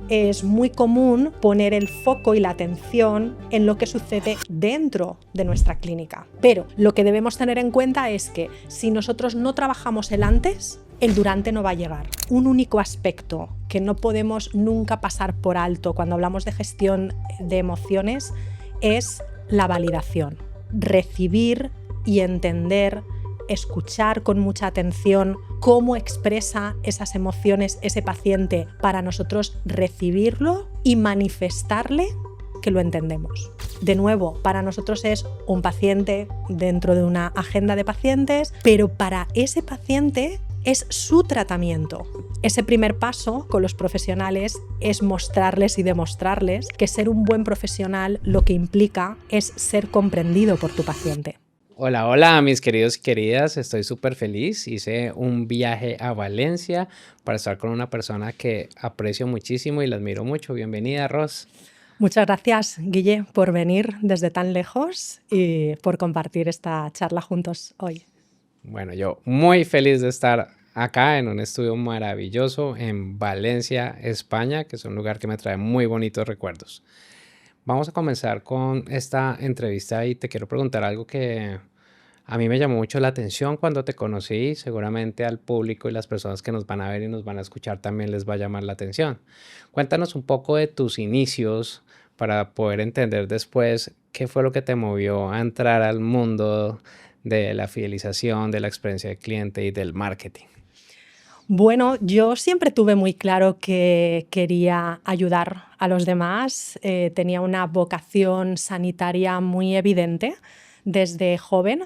es muy común poner el foco y la atención en lo que sucede dentro de nuestra clínica. Pero lo que debemos tener en cuenta es que si nosotros no trabajamos el antes, el durante no va a llegar. Un único aspecto que no podemos nunca pasar por alto cuando hablamos de gestión de emociones es la validación. Recibir y entender, escuchar con mucha atención cómo expresa esas emociones ese paciente para nosotros recibirlo y manifestarle que lo entendemos. De nuevo, para nosotros es un paciente dentro de una agenda de pacientes, pero para ese paciente es su tratamiento. Ese primer paso con los profesionales es mostrarles y demostrarles que ser un buen profesional lo que implica es ser comprendido por tu paciente. Hola, hola, mis queridos y queridas, estoy súper feliz. Hice un viaje a Valencia para estar con una persona que aprecio muchísimo y la admiro mucho. Bienvenida, Ros. Muchas gracias, Guille, por venir desde tan lejos y por compartir esta charla juntos hoy. Bueno, yo muy feliz de estar acá en un estudio maravilloso en Valencia, España, que es un lugar que me trae muy bonitos recuerdos. Vamos a comenzar con esta entrevista y te quiero preguntar algo que a mí me llamó mucho la atención cuando te conocí. Seguramente al público y las personas que nos van a ver y nos van a escuchar también les va a llamar la atención. Cuéntanos un poco de tus inicios para poder entender después qué fue lo que te movió a entrar al mundo de la fidelización, de la experiencia del cliente y del marketing. Bueno, yo siempre tuve muy claro que quería ayudar a los demás. Tenía una vocación sanitaria muy evidente desde joven.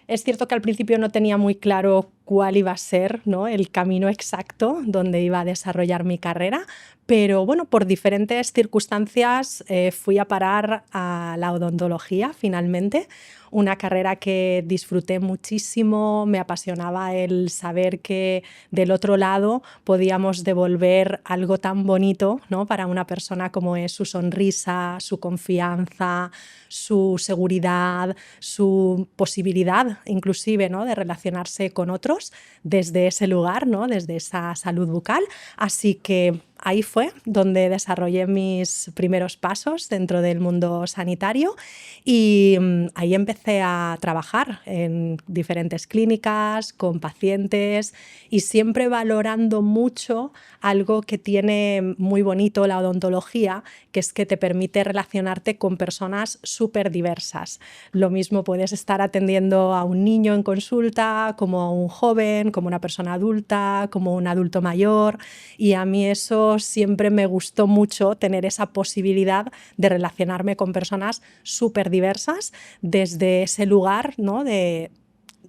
Es cierto que al principio no tenía muy claro cuál iba a ser, ¿no?, el camino exacto donde iba a desarrollar mi carrera, pero bueno, por diferentes circunstancias fui a parar a la odontología finalmente, una carrera que disfruté muchísimo. Me apasionaba el saber que del otro lado podíamos devolver algo tan bonito, ¿no?, para una persona como es su sonrisa, su confianza, su seguridad, su posibilidad inclusive, ¿no?, de relacionarse con otros desde ese lugar, ¿no?, desde esa salud bucal. Así que ahí fue donde desarrollé mis primeros pasos dentro del mundo sanitario y ahí empecé a trabajar en diferentes clínicas, con pacientes y siempre valorando mucho algo que tiene muy bonito la odontología, que es que te permite relacionarte con personas súper diversas. Lo mismo puedes estar atendiendo a un niño en consulta, como a un joven, como una persona adulta, como un adulto mayor, y a mí eso siempre me gustó mucho, tener esa posibilidad de relacionarme con personas súper diversas desde ese lugar, ¿no?, de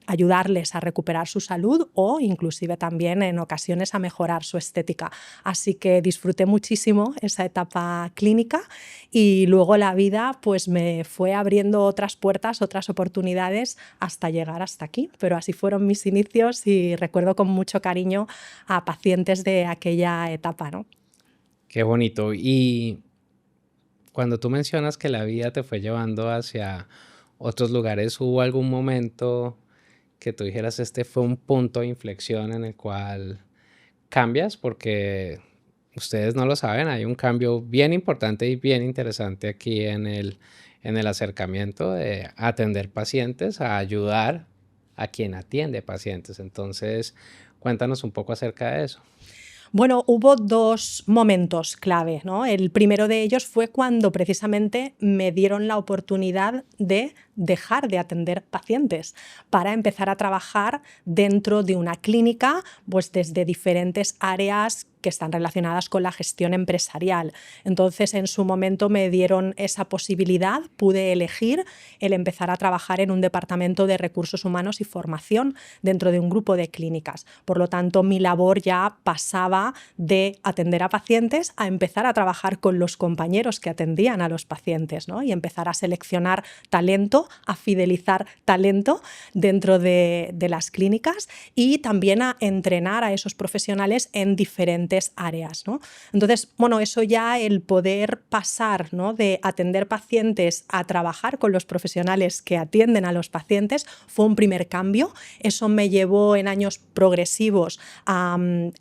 ayudarles a recuperar su salud o inclusive también en ocasiones a mejorar su estética. Así que disfruté muchísimo esa etapa clínica y luego la vida pues me fue abriendo otras puertas, otras oportunidades hasta llegar hasta aquí. Pero así fueron mis inicios y recuerdo con mucho cariño a pacientes de aquella etapa, ¿no? Qué bonito. Y cuando tú mencionas que la vida te fue llevando hacia otros lugares, ¿hubo algún momento que tú dijeras, este fue un punto de inflexión en el cual cambias? Porque ustedes no lo saben, hay un cambio bien importante y bien interesante aquí en el acercamiento de atender pacientes a ayudar a quien atiende pacientes. Entonces, cuéntanos un poco acerca de eso. Bueno, hubo dos momentos clave, ¿no? El primero de ellos fue cuando precisamente me dieron la oportunidad de dejar de atender pacientes para empezar a trabajar dentro de una clínica, pues desde diferentes áreas que están relacionadas con la gestión empresarial. Entonces, en su momento me dieron esa posibilidad, pude elegir el empezar a trabajar en un departamento de recursos humanos y formación dentro de un grupo de clínicas. Por lo tanto, mi labor ya pasaba de atender a pacientes a empezar a trabajar con los compañeros que atendían a los pacientes, ¿no?, y empezar a seleccionar talento a fidelizar talento dentro de las clínicas y también a entrenar a esos profesionales en diferentes áreas, ¿no? Entonces, bueno, eso ya el poder pasar, ¿no?, de atender pacientes a trabajar con los profesionales que atienden a los pacientes fue un primer cambio. Eso me llevó en años progresivos a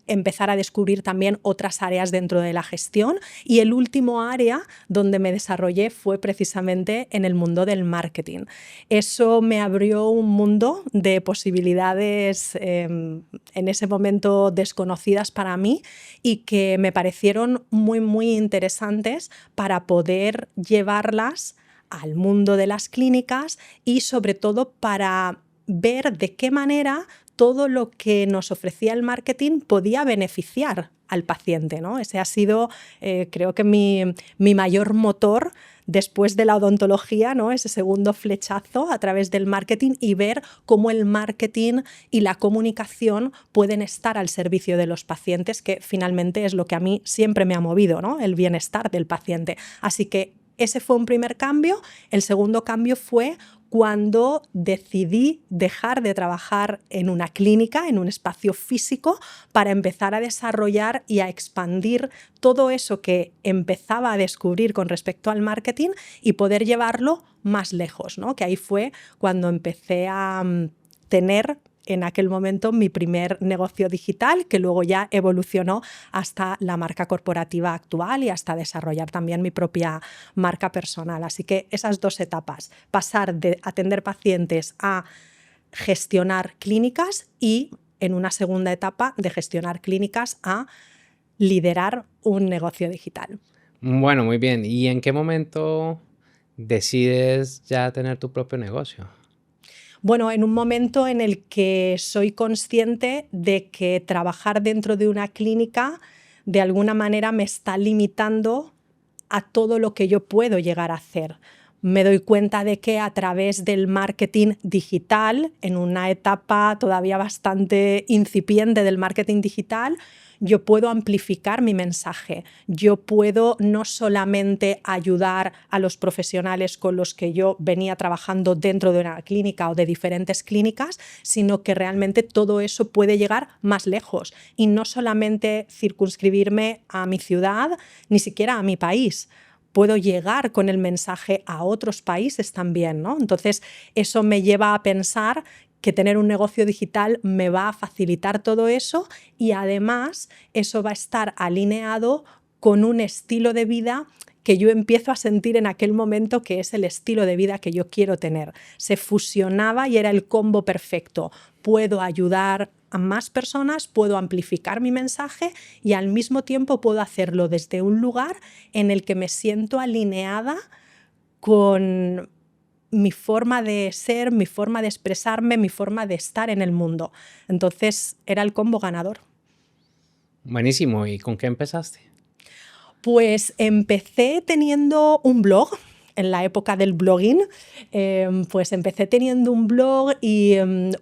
empezar a descubrir también otras áreas dentro de la gestión, y el último área donde me desarrollé fue precisamente en el mundo del marketing. Eso me abrió un mundo de posibilidades en ese momento desconocidas para mí y que me parecieron muy, muy interesantes para poder llevarlas al mundo de las clínicas y sobre todo para ver de qué manera todo lo que nos ofrecía el marketing podía beneficiar al paciente, ¿no? Ese ha sido, creo que mi mayor motor después de la odontología, ¿no? Ese segundo flechazo a través del marketing y ver cómo el marketing y la comunicación pueden estar al servicio de los pacientes, que finalmente es lo que a mí siempre me ha movido, ¿no?, el bienestar del paciente. Así que ese fue un primer cambio. El segundo cambio fue cuando decidí dejar de trabajar en una clínica, en un espacio físico, para empezar a desarrollar y a expandir todo eso que empezaba a descubrir con respecto al marketing y poder llevarlo más lejos, ¿no? Que ahí fue cuando empecé a tener en aquel momento mi primer negocio digital, que luego ya evolucionó hasta la marca corporativa actual y hasta desarrollar también mi propia marca personal. Así que esas dos etapas, pasar de atender pacientes a gestionar clínicas y en una segunda etapa de gestionar clínicas a liderar un negocio digital. Bueno, muy bien. ¿Y en qué momento decides ya tener tu propio negocio? Bueno, en un momento en el que soy consciente de que trabajar dentro de una clínica de alguna manera me está limitando a todo lo que yo puedo llegar a hacer. Me doy cuenta de que a través del marketing digital, en una etapa todavía bastante incipiente del marketing digital, yo puedo amplificar mi mensaje. Yo puedo no solamente ayudar a los profesionales con los que yo venía trabajando dentro de una clínica o de diferentes clínicas, sino que realmente todo eso puede llegar más lejos y no solamente circunscribirme a mi ciudad, ni siquiera a mi país. Puedo llegar con el mensaje a otros países también, ¿no? Entonces, eso me lleva a pensar que tener un negocio digital me va a facilitar todo eso y además eso va a estar alineado con un estilo de vida que yo empiezo a sentir en aquel momento que es el estilo de vida que yo quiero tener. Se fusionaba y era el combo perfecto. Puedo ayudar a más personas, puedo amplificar mi mensaje y al mismo tiempo puedo hacerlo desde un lugar en el que me siento alineada con mi forma de ser, mi forma de expresarme, mi forma de estar en el mundo. Entonces era el combo ganador. Buenísimo. ¿Y con qué empezaste? Pues empecé teniendo un blog. En la época del blogging, pues empecé teniendo un blog y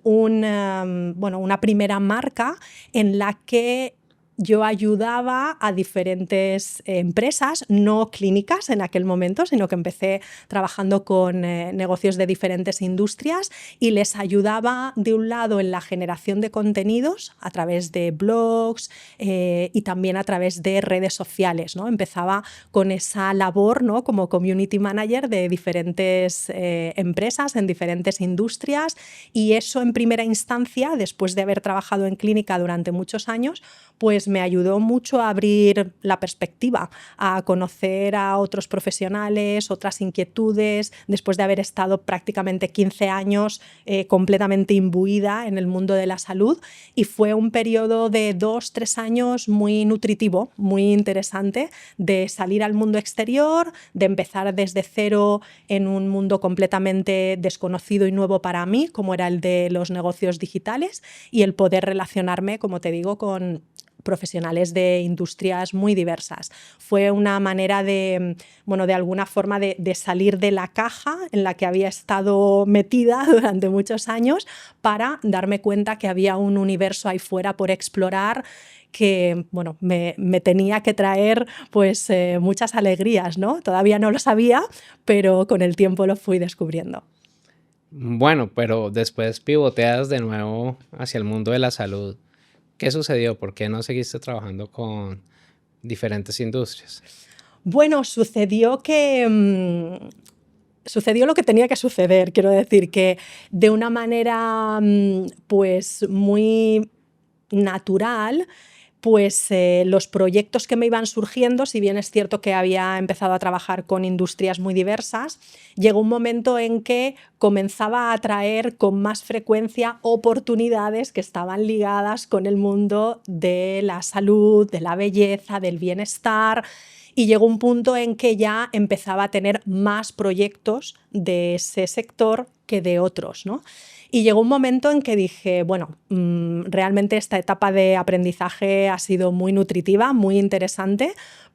una primera marca en la que yo ayudaba a diferentes empresas, no clínicas en aquel momento, sino que empecé trabajando con negocios de diferentes industrias y les ayudaba de un lado en la generación de contenidos a través de blogs y también a través de redes sociales, ¿no? Empezaba con esa labor, ¿no?, como community manager de diferentes empresas en diferentes industrias y eso en primera instancia, después de haber trabajado en clínica durante muchos años, pues me ayudó mucho a abrir la perspectiva, a conocer a otros profesionales, otras inquietudes, después de haber estado prácticamente 15 años completamente imbuida en el mundo de la salud y fue un periodo de 2-3 años muy nutritivo, muy interesante de salir al mundo exterior, de empezar desde cero en un mundo completamente desconocido y nuevo para mí, como era el de los negocios digitales y el poder relacionarme, como te digo, con profesionales de industrias muy diversas. Fue una manera de alguna forma de salir de la caja en la que había estado metida durante muchos años para darme cuenta que había un universo ahí fuera por explorar que me tenía que traer pues muchas alegrías, ¿no? Todavía no lo sabía, pero con el tiempo lo fui descubriendo. Bueno, pero después pivoteas de nuevo hacia el mundo de la salud. ¿Qué sucedió? ¿Por qué no seguiste trabajando con diferentes industrias? Bueno, sucedió lo que tenía que suceder, quiero decir, que de una manera pues muy natural, pues los proyectos que me iban surgiendo, si bien es cierto que había empezado a trabajar con industrias muy diversas, llegó un momento en que comenzaba a atraer con más frecuencia oportunidades que estaban ligadas con el mundo de la salud, de la belleza, del bienestar. Y llegó un punto en que ya empezaba a tener más proyectos de ese sector que de otros, ¿no? Y llegó un momento en que dije, bueno, realmente esta etapa de aprendizaje ha sido muy nutritiva, muy interesante,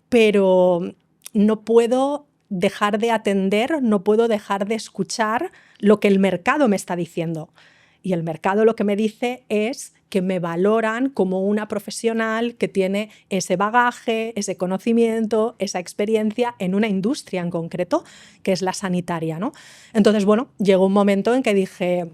pero no puedo dejar de atender, no puedo dejar de escuchar lo que el mercado me está diciendo. Y el mercado lo que me dice es que me valoran como una profesional que tiene ese bagaje, ese conocimiento, esa experiencia en una industria en concreto, que es la sanitaria, ¿no? Entonces, bueno, llegó un momento en que dije,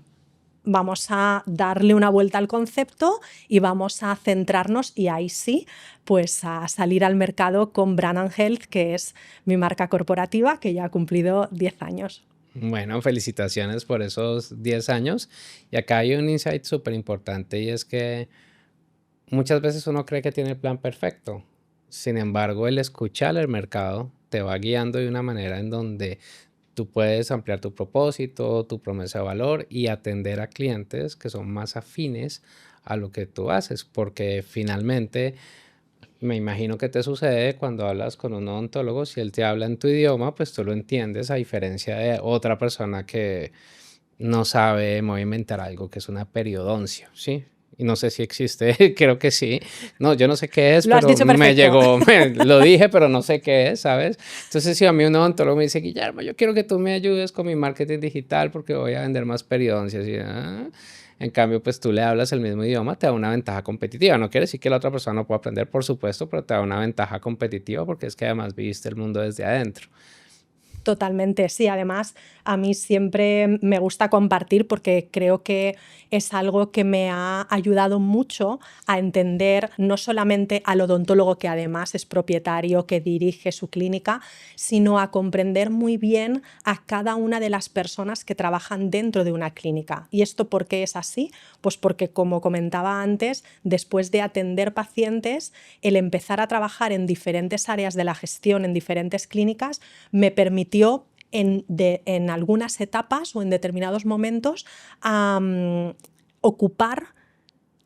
vamos a darle una vuelta al concepto y vamos a centrarnos, y ahí sí, pues a salir al mercado con Brand Health, que es mi marca corporativa, que ya ha cumplido 10 años. Bueno, felicitaciones por esos 10 años. Y acá hay un insight súper importante y es que muchas veces uno cree que tiene el plan perfecto. Sin embargo, el escuchar el mercado te va guiando de una manera en donde tú puedes ampliar tu propósito, tu promesa de valor y atender a clientes que son más afines a lo que tú haces, porque finalmente me imagino que te sucede cuando hablas con un odontólogo, si él te habla en tu idioma, pues tú lo entiendes a diferencia de otra persona que no sabe, me voy a inventar algo que es una periodoncia, ¿sí? Y no sé si existe, creo que sí. No, yo no sé qué es, Lo has pero dicho me perfecto. llegó, lo dije, pero no sé qué es, ¿sabes? Entonces, si a mí un odontólogo me dice, Guillermo, yo quiero que tú me ayudes con mi marketing digital porque voy a vender más periodoncias. Y, en cambio, pues tú le hablas el mismo idioma, te da una ventaja competitiva. No quiere decir que la otra persona no pueda aprender, por supuesto, pero te da una ventaja competitiva porque es que además viviste el mundo desde adentro. Totalmente, sí. Además, a mí siempre me gusta compartir porque creo que es algo que me ha ayudado mucho a entender no solamente al odontólogo que además es propietario, que dirige su clínica, sino a comprender muy bien a cada una de las personas que trabajan dentro de una clínica. ¿Y esto por qué es así? Pues porque, como comentaba antes, después de atender pacientes, el empezar a trabajar en diferentes áreas de la gestión, en diferentes clínicas, me permitió en algunas etapas o en determinados momentos ocupar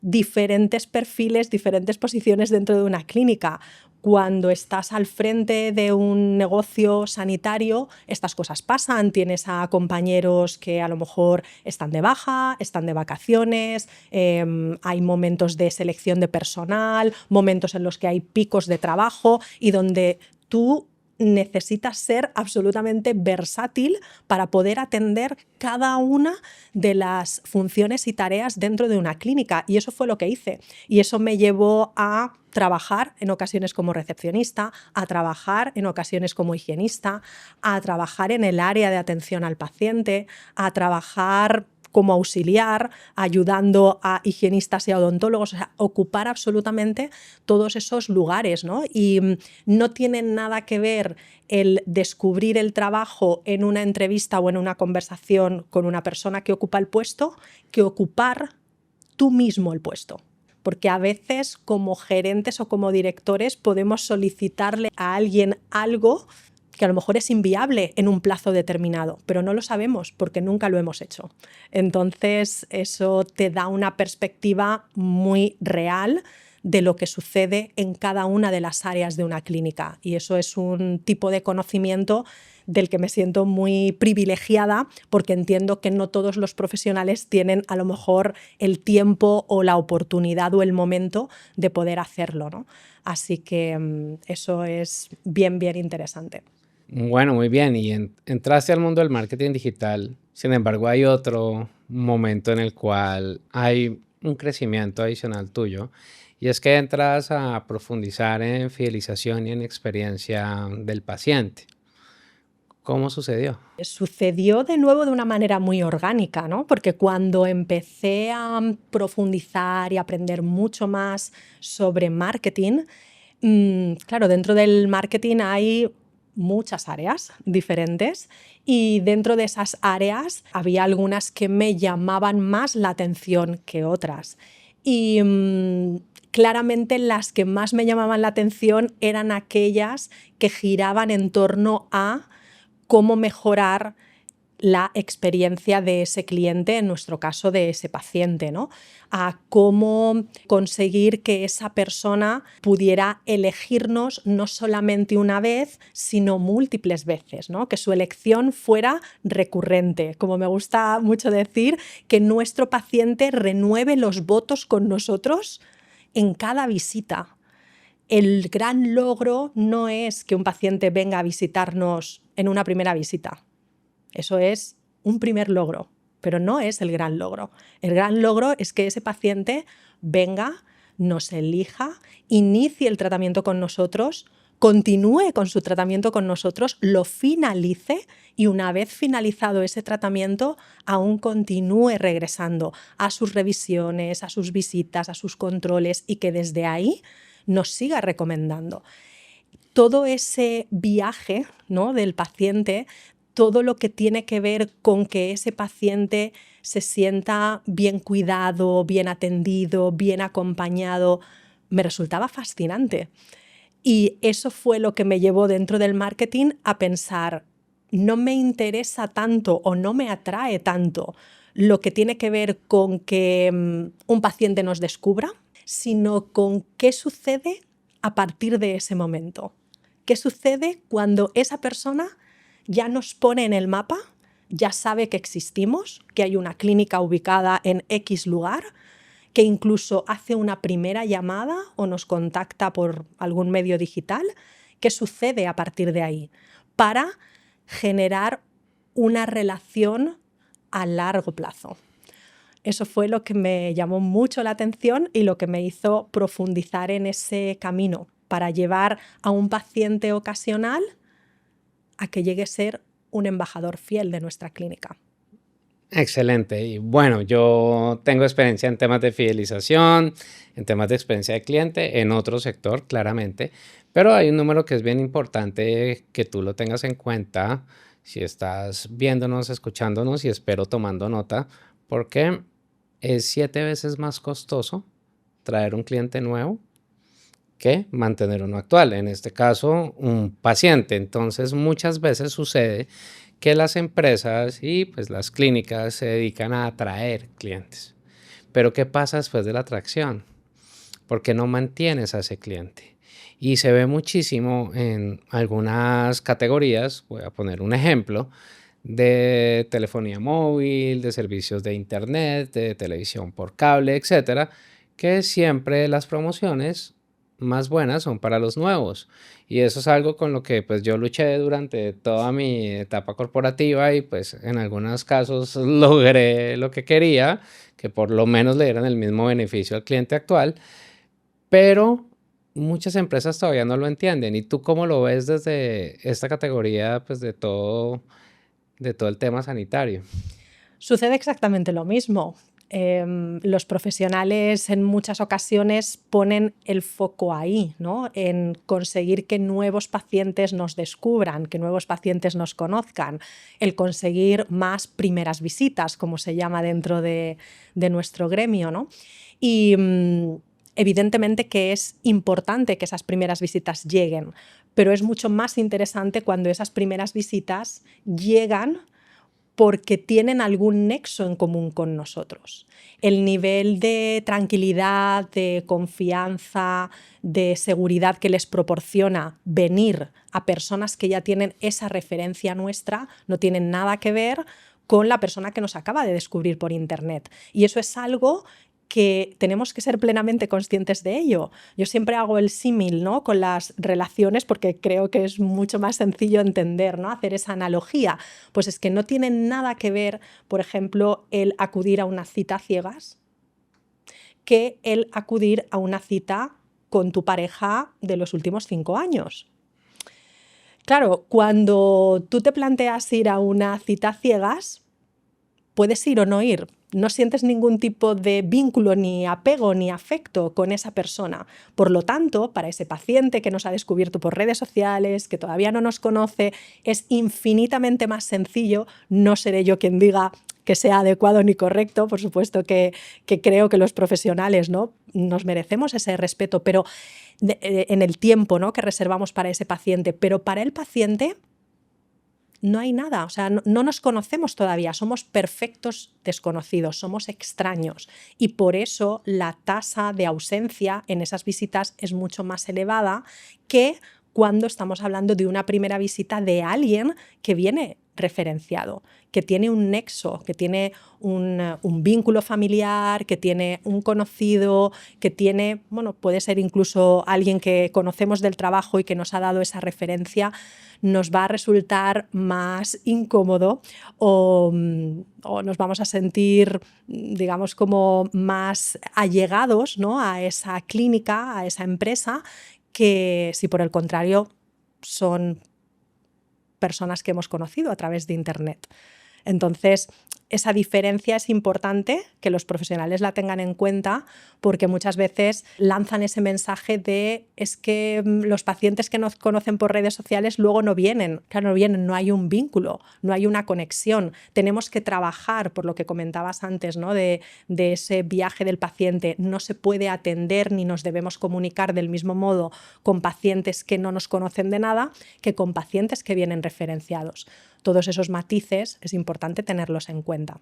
diferentes perfiles, diferentes posiciones dentro de una clínica. Cuando estás al frente de un negocio sanitario, estas cosas pasan. Tienes a compañeros que a lo mejor están de baja, están de vacaciones, hay momentos de selección de personal, momentos en los que hay picos de trabajo y donde tú necesitas ser absolutamente versátil para poder atender cada una de las funciones y tareas dentro de una clínica. Y eso fue lo que hice. Y eso me llevó a trabajar en ocasiones como recepcionista, a trabajar en ocasiones como higienista, a trabajar en el área de atención al paciente, a trabajar como auxiliar, ayudando a higienistas y a odontólogos, o sea, ocupar absolutamente todos esos lugares, ¿no? Y no tienen nada que ver el descubrir el trabajo en una entrevista o en una conversación con una persona que ocupa el puesto que ocupar tú mismo el puesto. Porque a veces como gerentes o como directores podemos solicitarle a alguien algo que a lo mejor es inviable en un plazo determinado, pero no lo sabemos porque nunca lo hemos hecho. Entonces, eso te da una perspectiva muy real de lo que sucede en cada una de las áreas de una clínica. Y eso es un tipo de conocimiento del que me siento muy privilegiada porque entiendo que no todos los profesionales tienen a lo mejor el tiempo o la oportunidad o el momento de poder hacerlo, ¿no? Así que eso es bien, bien interesante. Bueno, muy bien. Y entraste al mundo del marketing digital. Sin embargo, hay otro momento en el cual hay un crecimiento adicional tuyo. Y es que entras a profundizar en fidelización y en experiencia del paciente. ¿Cómo sucedió? Sucedió de nuevo de una manera muy orgánica, ¿no? Porque cuando empecé a profundizar y aprender mucho más sobre marketing, claro, dentro del marketing hay muchas áreas diferentes y dentro de esas áreas había algunas que me llamaban más la atención que otras. Y claramente las que más me llamaban la atención eran aquellas que giraban en torno a cómo mejorar la experiencia de ese cliente, en nuestro caso de ese paciente, ¿no? A cómo conseguir que esa persona pudiera elegirnos no solamente una vez, sino múltiples veces, ¿no? Que su elección fuera recurrente. Como me gusta mucho decir, que nuestro paciente renueve los votos con nosotros en cada visita. El gran logro no es que un paciente venga a visitarnos en una primera visita. Eso es un primer logro, pero no es el gran logro. El gran logro es que ese paciente venga, nos elija, inicie el tratamiento con nosotros, continúe con su tratamiento con nosotros, lo finalice y una vez finalizado ese tratamiento aún continúe regresando a sus revisiones, a sus visitas, a sus controles y que desde ahí nos siga recomendando. Todo ese viaje, ¿no?, del paciente, todo lo que tiene que ver con que ese paciente se sienta bien cuidado, bien atendido, bien acompañado, me resultaba fascinante. Y eso fue lo que me llevó dentro del marketing a pensar, no me interesa tanto o no me atrae tanto lo que tiene que ver con que un paciente nos descubra, sino con qué sucede a partir de ese momento. ¿Qué sucede cuando esa persona ya nos pone en el mapa, ya sabe que existimos, que hay una clínica ubicada en X lugar, que incluso hace una primera llamada o nos contacta por algún medio digital? ¿Qué sucede a partir de ahí? Para generar una relación a largo plazo. Eso fue lo que me llamó mucho la atención y lo que me hizo profundizar en ese camino para llevar a un paciente ocasional a que llegue a ser un embajador fiel de nuestra clínica. Excelente. Y bueno, yo tengo experiencia en temas de fidelización, en temas de experiencia de cliente, en otro sector, claramente, pero hay un número que es bien importante que tú lo tengas en cuenta si estás viéndonos, escuchándonos y espero tomando nota, porque es 7 veces más costoso traer un cliente nuevo que mantener uno actual, en este caso un paciente. Entonces muchas veces sucede que las empresas y pues las clínicas se dedican a atraer clientes. Pero ¿qué pasa después de la atracción? Porque no mantienes a ese cliente. Y se ve muchísimo en algunas categorías, voy a poner un ejemplo, de telefonía móvil, de servicios de internet, de televisión por cable, etcétera, que siempre las promociones más buenas son para los nuevos. Y eso es algo con lo que pues yo luché durante toda mi etapa corporativa y pues en algunos casos logré lo que quería, que por lo menos le dieran el mismo beneficio al cliente actual, pero muchas empresas todavía no lo entienden. ¿Y tú cómo lo ves desde esta categoría pues de todo el tema sanitario? Sucede exactamente lo mismo. Los profesionales en muchas ocasiones ponen el foco ahí, ¿no?, en conseguir que nuevos pacientes nos descubran, que nuevos pacientes nos conozcan, el conseguir más primeras visitas, como se llama dentro de nuestro gremio, ¿no? Y evidentemente que es importante que esas primeras visitas lleguen, pero es mucho más interesante cuando esas primeras visitas llegan porque tienen algún nexo en común con nosotros. El nivel de tranquilidad, de confianza, de seguridad que les proporciona venir a personas que ya tienen esa referencia nuestra no tienen nada que ver con la persona que nos acaba de descubrir por internet. Y eso es algo que tenemos que ser plenamente conscientes de ello. Yo siempre hago el símil, ¿no?, con las relaciones porque creo que es mucho más sencillo entender, ¿no?, hacer esa analogía. Pues es que no tiene nada que ver, por ejemplo, el acudir a una cita a ciegas que el acudir a una cita con tu pareja de los últimos 5 años. Claro, cuando tú te planteas ir a una cita a ciegas, puedes ir o no ir. No sientes ningún tipo de vínculo, ni apego, ni afecto con esa persona. Por lo tanto, para ese paciente que nos ha descubierto por redes sociales, que todavía no nos conoce, es infinitamente más sencillo. No seré yo quien diga que sea adecuado ni correcto. Por supuesto que creo que los profesionales, ¿no?, nos merecemos ese respeto, pero en el tiempo, ¿no?, que reservamos para ese paciente. Pero para el paciente no hay nada, o sea, no nos conocemos todavía, somos perfectos desconocidos, somos extraños, y por eso la tasa de ausencia en esas visitas es mucho más elevada que cuando estamos hablando de una primera visita de alguien que viene referenciado, que tiene un nexo, que tiene un vínculo familiar, que tiene un conocido, que tiene, bueno, puede ser incluso alguien que conocemos del trabajo y que nos ha dado esa referencia. Nos va a resultar más incómodo o nos vamos a sentir, digamos, como más allegados, ¿no?, a esa clínica, a esa empresa, que si por el contrario son personas que hemos conocido a través de Internet. Entonces, esa diferencia es importante que los profesionales la tengan en cuenta, porque muchas veces lanzan ese mensaje de es que los pacientes que nos conocen por redes sociales luego no vienen. Claro, no vienen, no hay un vínculo, no hay una conexión. Tenemos que trabajar, por lo que comentabas antes, ¿no?, de ese viaje del paciente. No se puede atender ni nos debemos comunicar del mismo modo con pacientes que no nos conocen de nada que con pacientes que vienen referenciados. Todos esos matices es importante tenerlos en cuenta.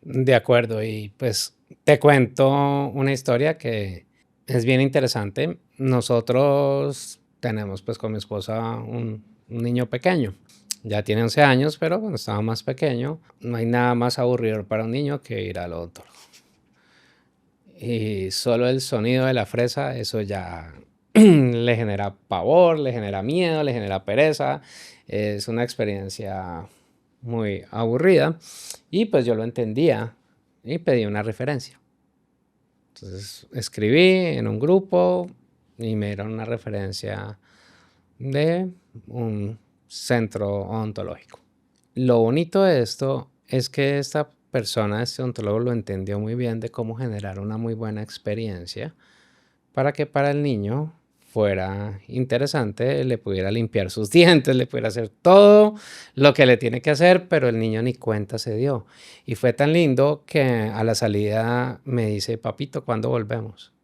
De acuerdo, y pues te cuento una historia que es bien interesante. Nosotros tenemos pues con mi esposa un niño pequeño. Ya tiene 11 años, pero cuando estaba más pequeño, no hay nada más aburrido para un niño que ir al odontólogo. Y solo el sonido de la fresa, eso ya le genera pavor, le genera miedo, le genera pereza. Es una experiencia muy aburrida y pues yo lo entendía y pedí una referencia. Entonces escribí en un grupo y me dieron una referencia de un centro odontológico. Lo bonito de esto es que esta persona, este odontólogo, lo entendió muy bien de cómo generar una muy buena experiencia para que para el niño fuera interesante, le pudiera limpiar sus dientes, le pudiera hacer todo lo que le tiene que hacer, pero el niño ni cuenta se dio. Y fue tan lindo que a la salida me dice, papito, ¿cuándo volvemos?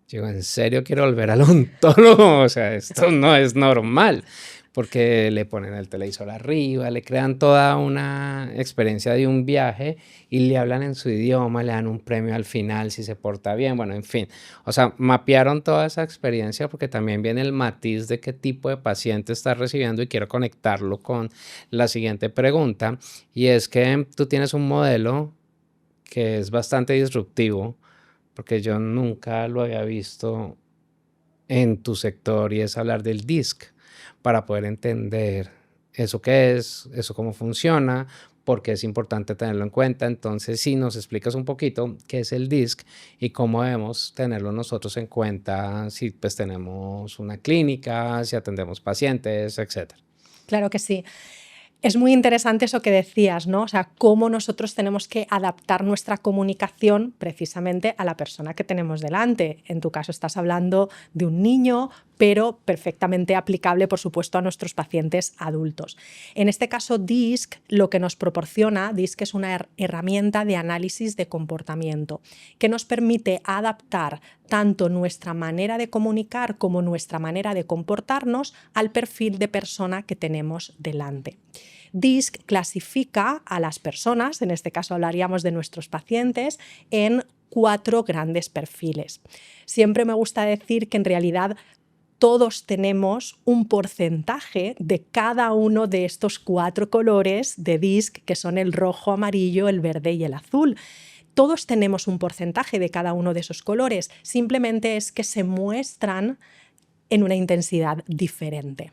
Digo, ¿en serio quiero volver al odontólogo? O sea, esto no es normal, porque le ponen el televisor arriba, le crean toda una experiencia de un viaje y le hablan en su idioma, le dan un premio al final si se porta bien, bueno, en fin. O sea, mapearon toda esa experiencia porque también viene el matiz de qué tipo de paciente estás recibiendo y quiero conectarlo con la siguiente pregunta, y es que tú tienes un modelo que es bastante disruptivo porque yo nunca lo había visto en tu sector y es hablar del DISC para poder entender eso qué es, eso cómo funciona, porque es importante tenerlo en cuenta. Entonces, si nos explicas un poquito qué es el DISC y cómo debemos tenerlo nosotros en cuenta si pues tenemos una clínica, si atendemos pacientes, etcétera. Claro que sí. Es muy interesante eso que decías, ¿no? O sea, cómo nosotros tenemos que adaptar nuestra comunicación precisamente a la persona que tenemos delante. En tu caso estás hablando de un niño, pero perfectamente aplicable, por supuesto, a nuestros pacientes adultos. En este caso, DISC lo que nos proporciona, DISC es una herramienta de análisis de comportamiento que nos permite adaptar tanto nuestra manera de comunicar como nuestra manera de comportarnos al perfil de persona que tenemos delante. DISC clasifica a las personas, en este caso hablaríamos de nuestros pacientes, en 4 grandes perfiles. Siempre me gusta decir que en realidad todos tenemos un porcentaje de cada uno de estos 4 colores de DISC, que son el rojo, amarillo, el verde y el azul. Todos tenemos un porcentaje de cada uno de esos colores, simplemente es que se muestran en una intensidad diferente.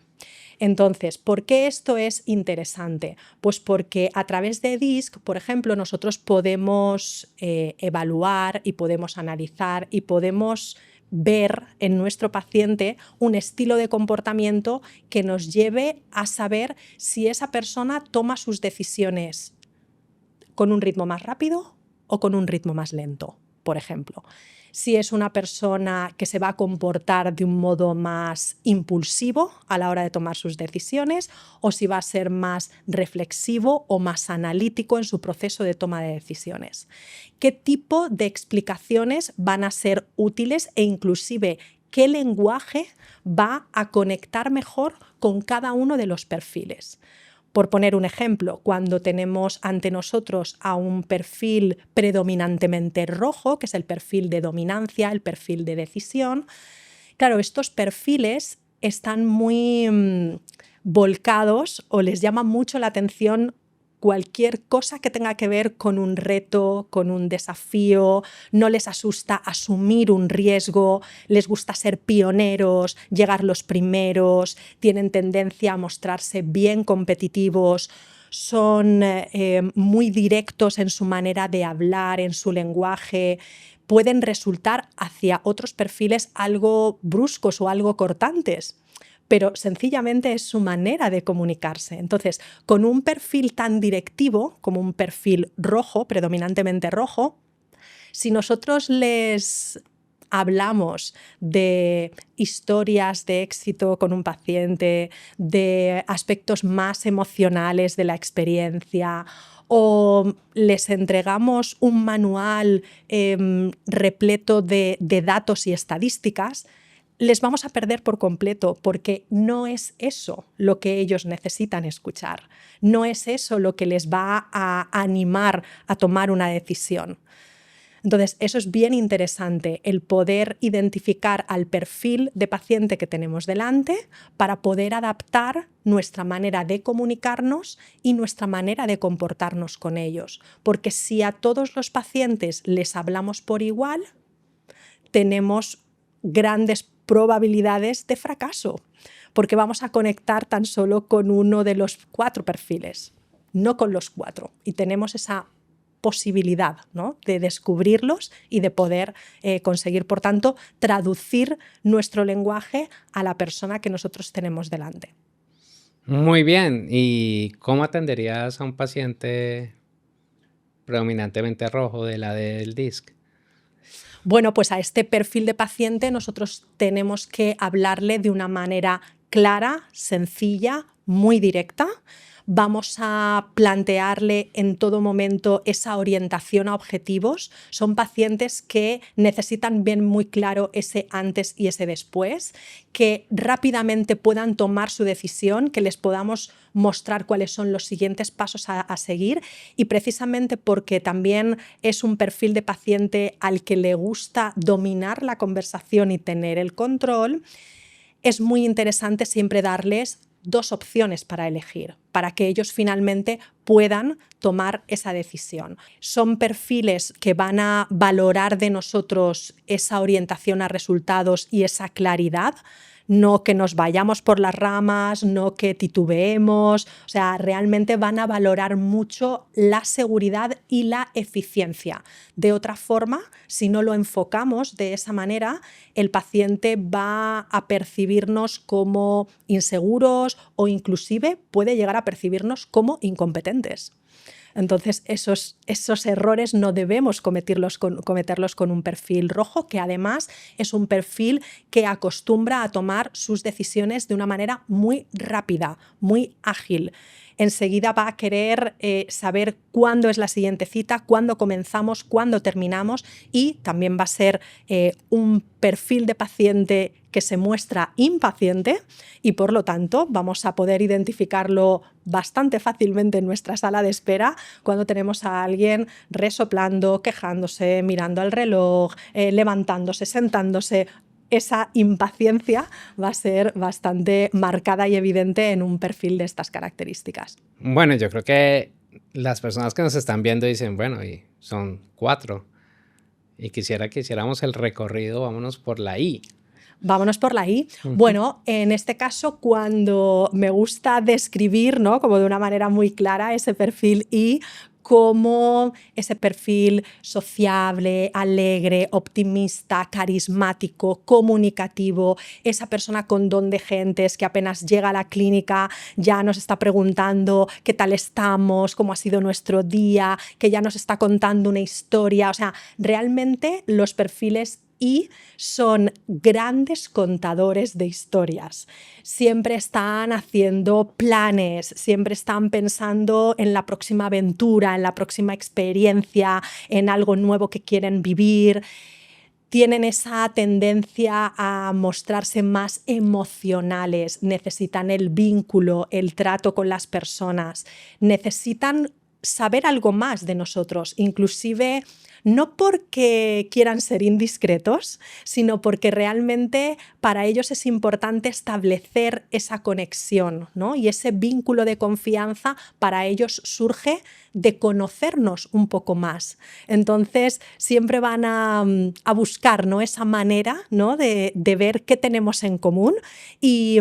Entonces, ¿por qué esto es interesante? Pues porque a través de DISC, por ejemplo, nosotros podemos evaluar y podemos analizar y podemos ver en nuestro paciente un estilo de comportamiento que nos lleve a saber si esa persona toma sus decisiones con un ritmo más rápido o con un ritmo más lento, por ejemplo. Si es una persona que se va a comportar de un modo más impulsivo a la hora de tomar sus decisiones, o si va a ser más reflexivo o más analítico en su proceso de toma de decisiones. ¿Qué tipo de explicaciones van a ser útiles e inclusive qué lenguaje va a conectar mejor con cada uno de los perfiles? Por poner un ejemplo, cuando tenemos ante nosotros a un perfil predominantemente rojo, que es el perfil de dominancia, el perfil de decisión, claro, estos perfiles están muy volcados o les llama mucho la atención cualquier cosa que tenga que ver con un reto, con un desafío, no les asusta asumir un riesgo, les gusta ser pioneros, llegar los primeros, tienen tendencia a mostrarse bien competitivos, son muy directos en su manera de hablar, en su lenguaje, pueden resultar hacia otros perfiles algo bruscos o algo cortantes, pero sencillamente es su manera de comunicarse. Entonces, con un perfil tan directivo como un perfil rojo, predominantemente rojo, si nosotros les hablamos de historias de éxito con un paciente, de aspectos más emocionales de la experiencia, o les entregamos un manual repleto de datos y estadísticas, les vamos a perder por completo, porque no es eso lo que ellos necesitan escuchar, no es eso lo que les va a animar a tomar una decisión. Entonces, eso es bien interesante, el poder identificar al perfil de paciente que tenemos delante para poder adaptar nuestra manera de comunicarnos y nuestra manera de comportarnos con ellos. Porque si a todos los pacientes les hablamos por igual, tenemos grandes probabilidades de fracaso, porque vamos a conectar tan solo con uno de los 4 perfiles, no con los 4. Y tenemos esa posibilidad, ¿no?, de descubrirlos y de poder conseguir, por tanto, traducir nuestro lenguaje a la persona que nosotros tenemos delante. Muy bien. ¿Y cómo atenderías a un paciente predominantemente rojo de la del DISC? Bueno, pues a este perfil de paciente nosotros tenemos que hablarle de una manera clara, sencilla, muy directa. Vamos a plantearle en todo momento esa orientación a objetivos. Son pacientes que necesitan ver muy claro ese antes y ese después, que rápidamente puedan tomar su decisión, que les podamos mostrar cuáles son los siguientes pasos a seguir, y precisamente porque también es un perfil de paciente al que le gusta dominar la conversación y tener el control, es muy interesante siempre darles 2 opciones para elegir, para que ellos finalmente puedan tomar esa decisión. Son perfiles que van a valorar de nosotros esa orientación a resultados y esa claridad, no que nos vayamos por las ramas, no que titubeemos, o sea, realmente van a valorar mucho la seguridad y la eficiencia. De otra forma, si no lo enfocamos de esa manera, el paciente va a percibirnos como inseguros o inclusive puede llegar a percibirnos como incompetentes. Entonces, esos errores no debemos cometerlos con un perfil rojo, que además es un perfil que acostumbra a tomar sus decisiones de una manera muy rápida, muy ágil. Enseguida va a querer saber cuándo es la siguiente cita, cuándo comenzamos, cuándo terminamos, y también va a ser un perfil de paciente que se muestra impaciente y por lo tanto vamos a poder identificarlo bastante fácilmente en nuestra sala de espera cuando tenemos a alguien resoplando, quejándose, mirando al reloj, levantándose, sentándose. Esa impaciencia va a ser bastante marcada y evidente en un perfil de estas características. Bueno, yo creo que las personas que nos están viendo dicen, bueno, y son 4, y quisiera que hiciéramos el recorrido, vámonos por la I. Vámonos por la I. Ujú. Bueno, en este caso, cuando me gusta describir, ¿no?, como de una manera muy clara ese perfil I, cómo ese perfil sociable, alegre, optimista, carismático, comunicativo, esa persona con don de gentes que apenas llega a la clínica ya nos está preguntando qué tal estamos, cómo ha sido nuestro día, que ya nos está contando una historia. O sea, realmente los perfiles y son grandes contadores de historias. Siempre están haciendo planes, siempre están pensando en la próxima aventura, en la próxima experiencia, en algo nuevo que quieren vivir. Tienen esa tendencia a mostrarse más emocionales, necesitan el vínculo, el trato con las personas, necesitan saber algo más de nosotros, inclusive no porque quieran ser indiscretos, sino porque realmente para ellos es importante establecer esa conexión, ¿no? Y ese vínculo de confianza para ellos surge de conocernos un poco más. Entonces siempre van a buscar, ¿no?, esa manera, ¿no?, de ver qué tenemos en común y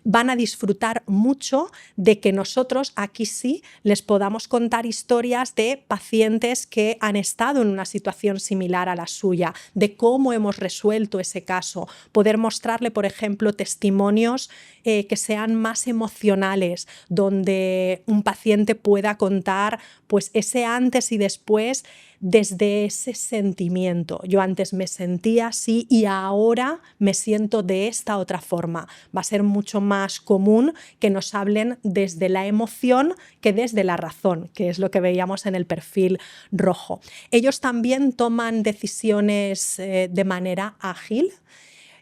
van a disfrutar mucho de que nosotros aquí sí les podamos contar historias de pacientes que han estado en una situación similar a la suya, de cómo hemos resuelto ese caso, poder mostrarle, por ejemplo, testimonios que sean más emocionales, donde un paciente pueda contar pues ese antes y después desde ese sentimiento. Yo antes me sentía así y ahora me siento de esta otra forma. Va a ser mucho más común que nos hablen desde la emoción que desde la razón, que es lo que veíamos en el perfil rojo. Ellos también toman decisiones de manera ágil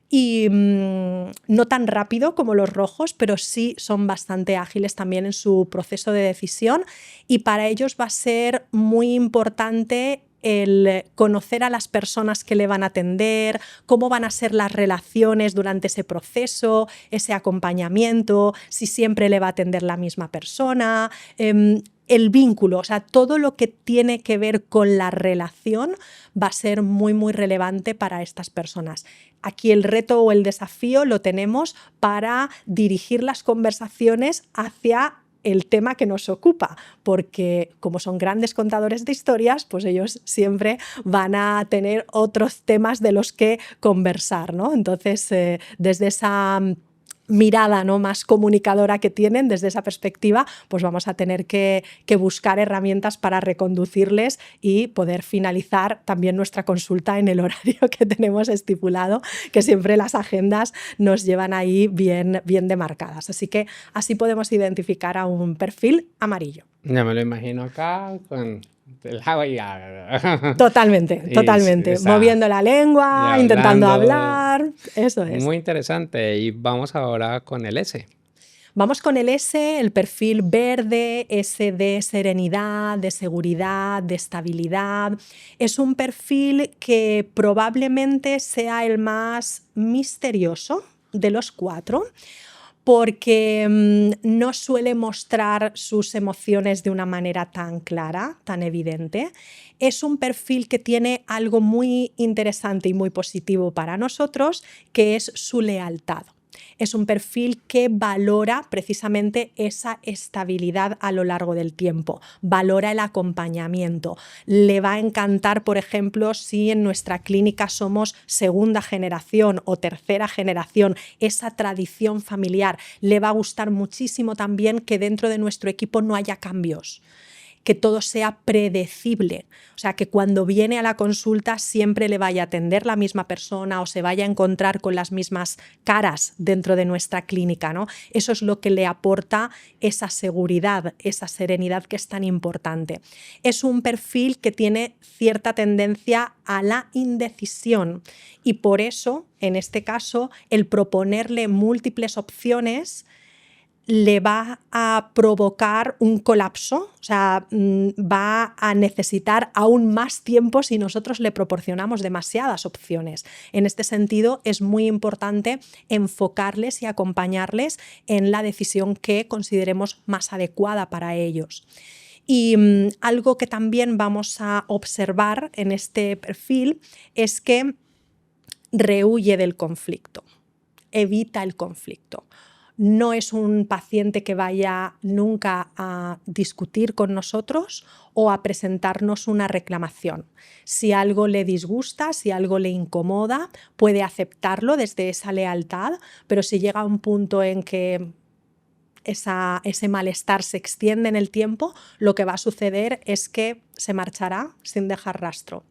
y no tan rápido como los rojos, pero sí son bastante ágiles también en su proceso de decisión, y para ellos va a ser muy importante el conocer a las personas que le van a atender, cómo van a ser las relaciones durante ese proceso, ese acompañamiento, si siempre le va a atender la misma persona, el vínculo, o sea, todo lo que tiene que ver con la relación va a ser muy, muy relevante para estas personas. Aquí el reto o el desafío lo tenemos para dirigir las conversaciones hacia el tema que nos ocupa, porque como son grandes contadores de historias, pues ellos siempre van a tener otros temas de los que conversar, ¿no? Entonces, desde esa mirada, ¿no?, más comunicadora que tienen, desde esa perspectiva, pues vamos a tener que buscar herramientas para reconducirles y poder finalizar también nuestra consulta en el horario que tenemos estipulado, que siempre las agendas nos llevan ahí bien, bien demarcadas. Así que así podemos identificar a un perfil amarillo. Ya me lo imagino acá con el agua y Totalmente, totalmente. está Moviendo la lengua, ya intentando hablando. hablar, eso es. Muy interesante. Y vamos ahora con el S. Vamos con el S, el perfil verde, S de serenidad, de seguridad, de estabilidad. Es un perfil que probablemente sea el más misterioso de los 4, porque no suele mostrar sus emociones de una manera tan clara, tan evidente. Es un perfil que tiene algo muy interesante y muy positivo para nosotros, que es su lealtad. Es un perfil que valora precisamente esa estabilidad a lo largo del tiempo, valora el acompañamiento. Le va a encantar, por ejemplo, si en nuestra clínica somos segunda generación o tercera generación, esa tradición familiar. Le va a gustar muchísimo también que dentro de nuestro equipo no haya cambios, que todo sea predecible, o sea, que cuando viene a la consulta siempre le vaya a atender la misma persona o se vaya a encontrar con las mismas caras dentro de nuestra clínica, ¿no? Eso es lo que le aporta esa seguridad, esa serenidad que es tan importante. Es un perfil que tiene cierta tendencia a la indecisión y por eso, en este caso, el proponerle múltiples opciones le va a provocar un colapso, o sea, va a necesitar aún más tiempo si nosotros le proporcionamos demasiadas opciones. En este sentido, es muy importante enfocarles y acompañarles en la decisión que consideremos más adecuada para ellos. Y algo que también vamos a observar en este perfil es que rehúye del conflicto, evita el conflicto. No es un paciente que vaya nunca a discutir con nosotros o a presentarnos una reclamación. Si algo le disgusta, si algo le incomoda, puede aceptarlo desde esa lealtad, pero si llega a un punto en que ese malestar se extiende en el tiempo, lo que va a suceder es que se marchará sin dejar rastro.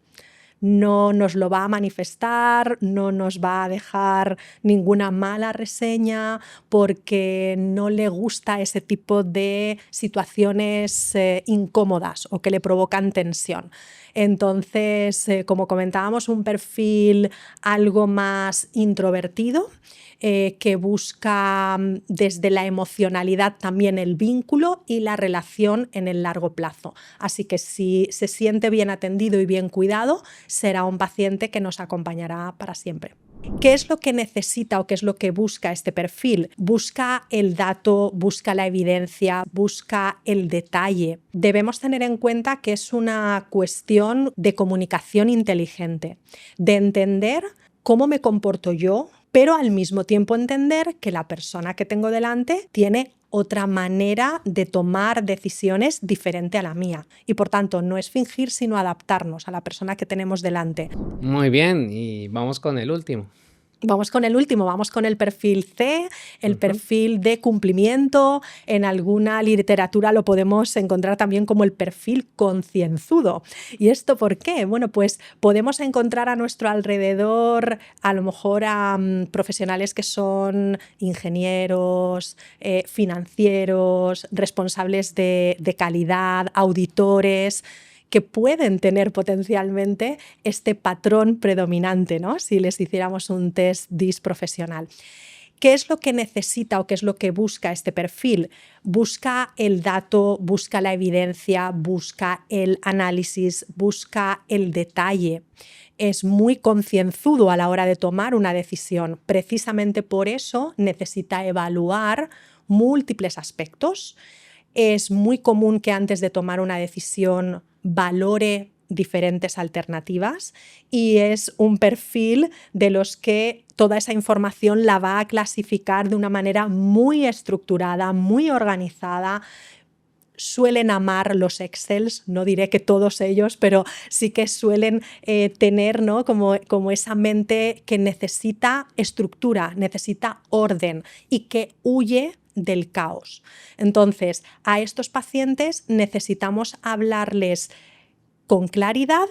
No nos lo va a manifestar, no nos va a dejar ninguna mala reseña porque no le gusta ese tipo de situaciones incómodas o que le provocan tensión. Entonces, como comentábamos, un perfil algo más introvertido, que busca desde la emocionalidad también el vínculo y la relación en el largo plazo. Así que si se siente bien atendido y bien cuidado, será un paciente que nos acompañará para siempre. ¿Qué es lo que necesita o qué es lo que busca este perfil? Busca el dato, busca la evidencia, busca el detalle. Debemos tener en cuenta que es una cuestión de comunicación inteligente, de entender cómo me comporto yo, pero al mismo tiempo entender que la persona que tengo delante tiene otra manera de tomar decisiones diferente a la mía. Y por tanto, no es fingir, sino adaptarnos a la persona que tenemos delante. Muy bien, y vamos con el último. Vamos con el último, vamos con el perfil C, el Ujú. perfil de cumplimiento. En alguna literatura lo podemos encontrar también como el perfil concienzudo. ¿Y esto por qué? Bueno, pues podemos encontrar a nuestro alrededor a lo mejor a profesionales que son ingenieros, financieros, responsables de calidad, auditores, que pueden tener potencialmente este patrón predominante, ¿no? Si les hiciéramos un test DISC profesional. ¿Qué es lo que necesita o qué es lo que busca este perfil? Busca el dato, busca la evidencia, busca el análisis, busca el detalle. Es muy concienzudo a la hora de tomar una decisión. Precisamente por eso necesita evaluar múltiples aspectos. Es muy común que antes de tomar una decisión valore diferentes alternativas y es un perfil de los que toda esa información la va a clasificar de una manera muy estructurada, muy organizada. Suelen amar los Excels, no diré que todos ellos, pero sí que suelen tener, ¿no? como esa mente que necesita estructura, necesita orden y que huye del caos. Entonces, a estos pacientes necesitamos hablarles con claridad,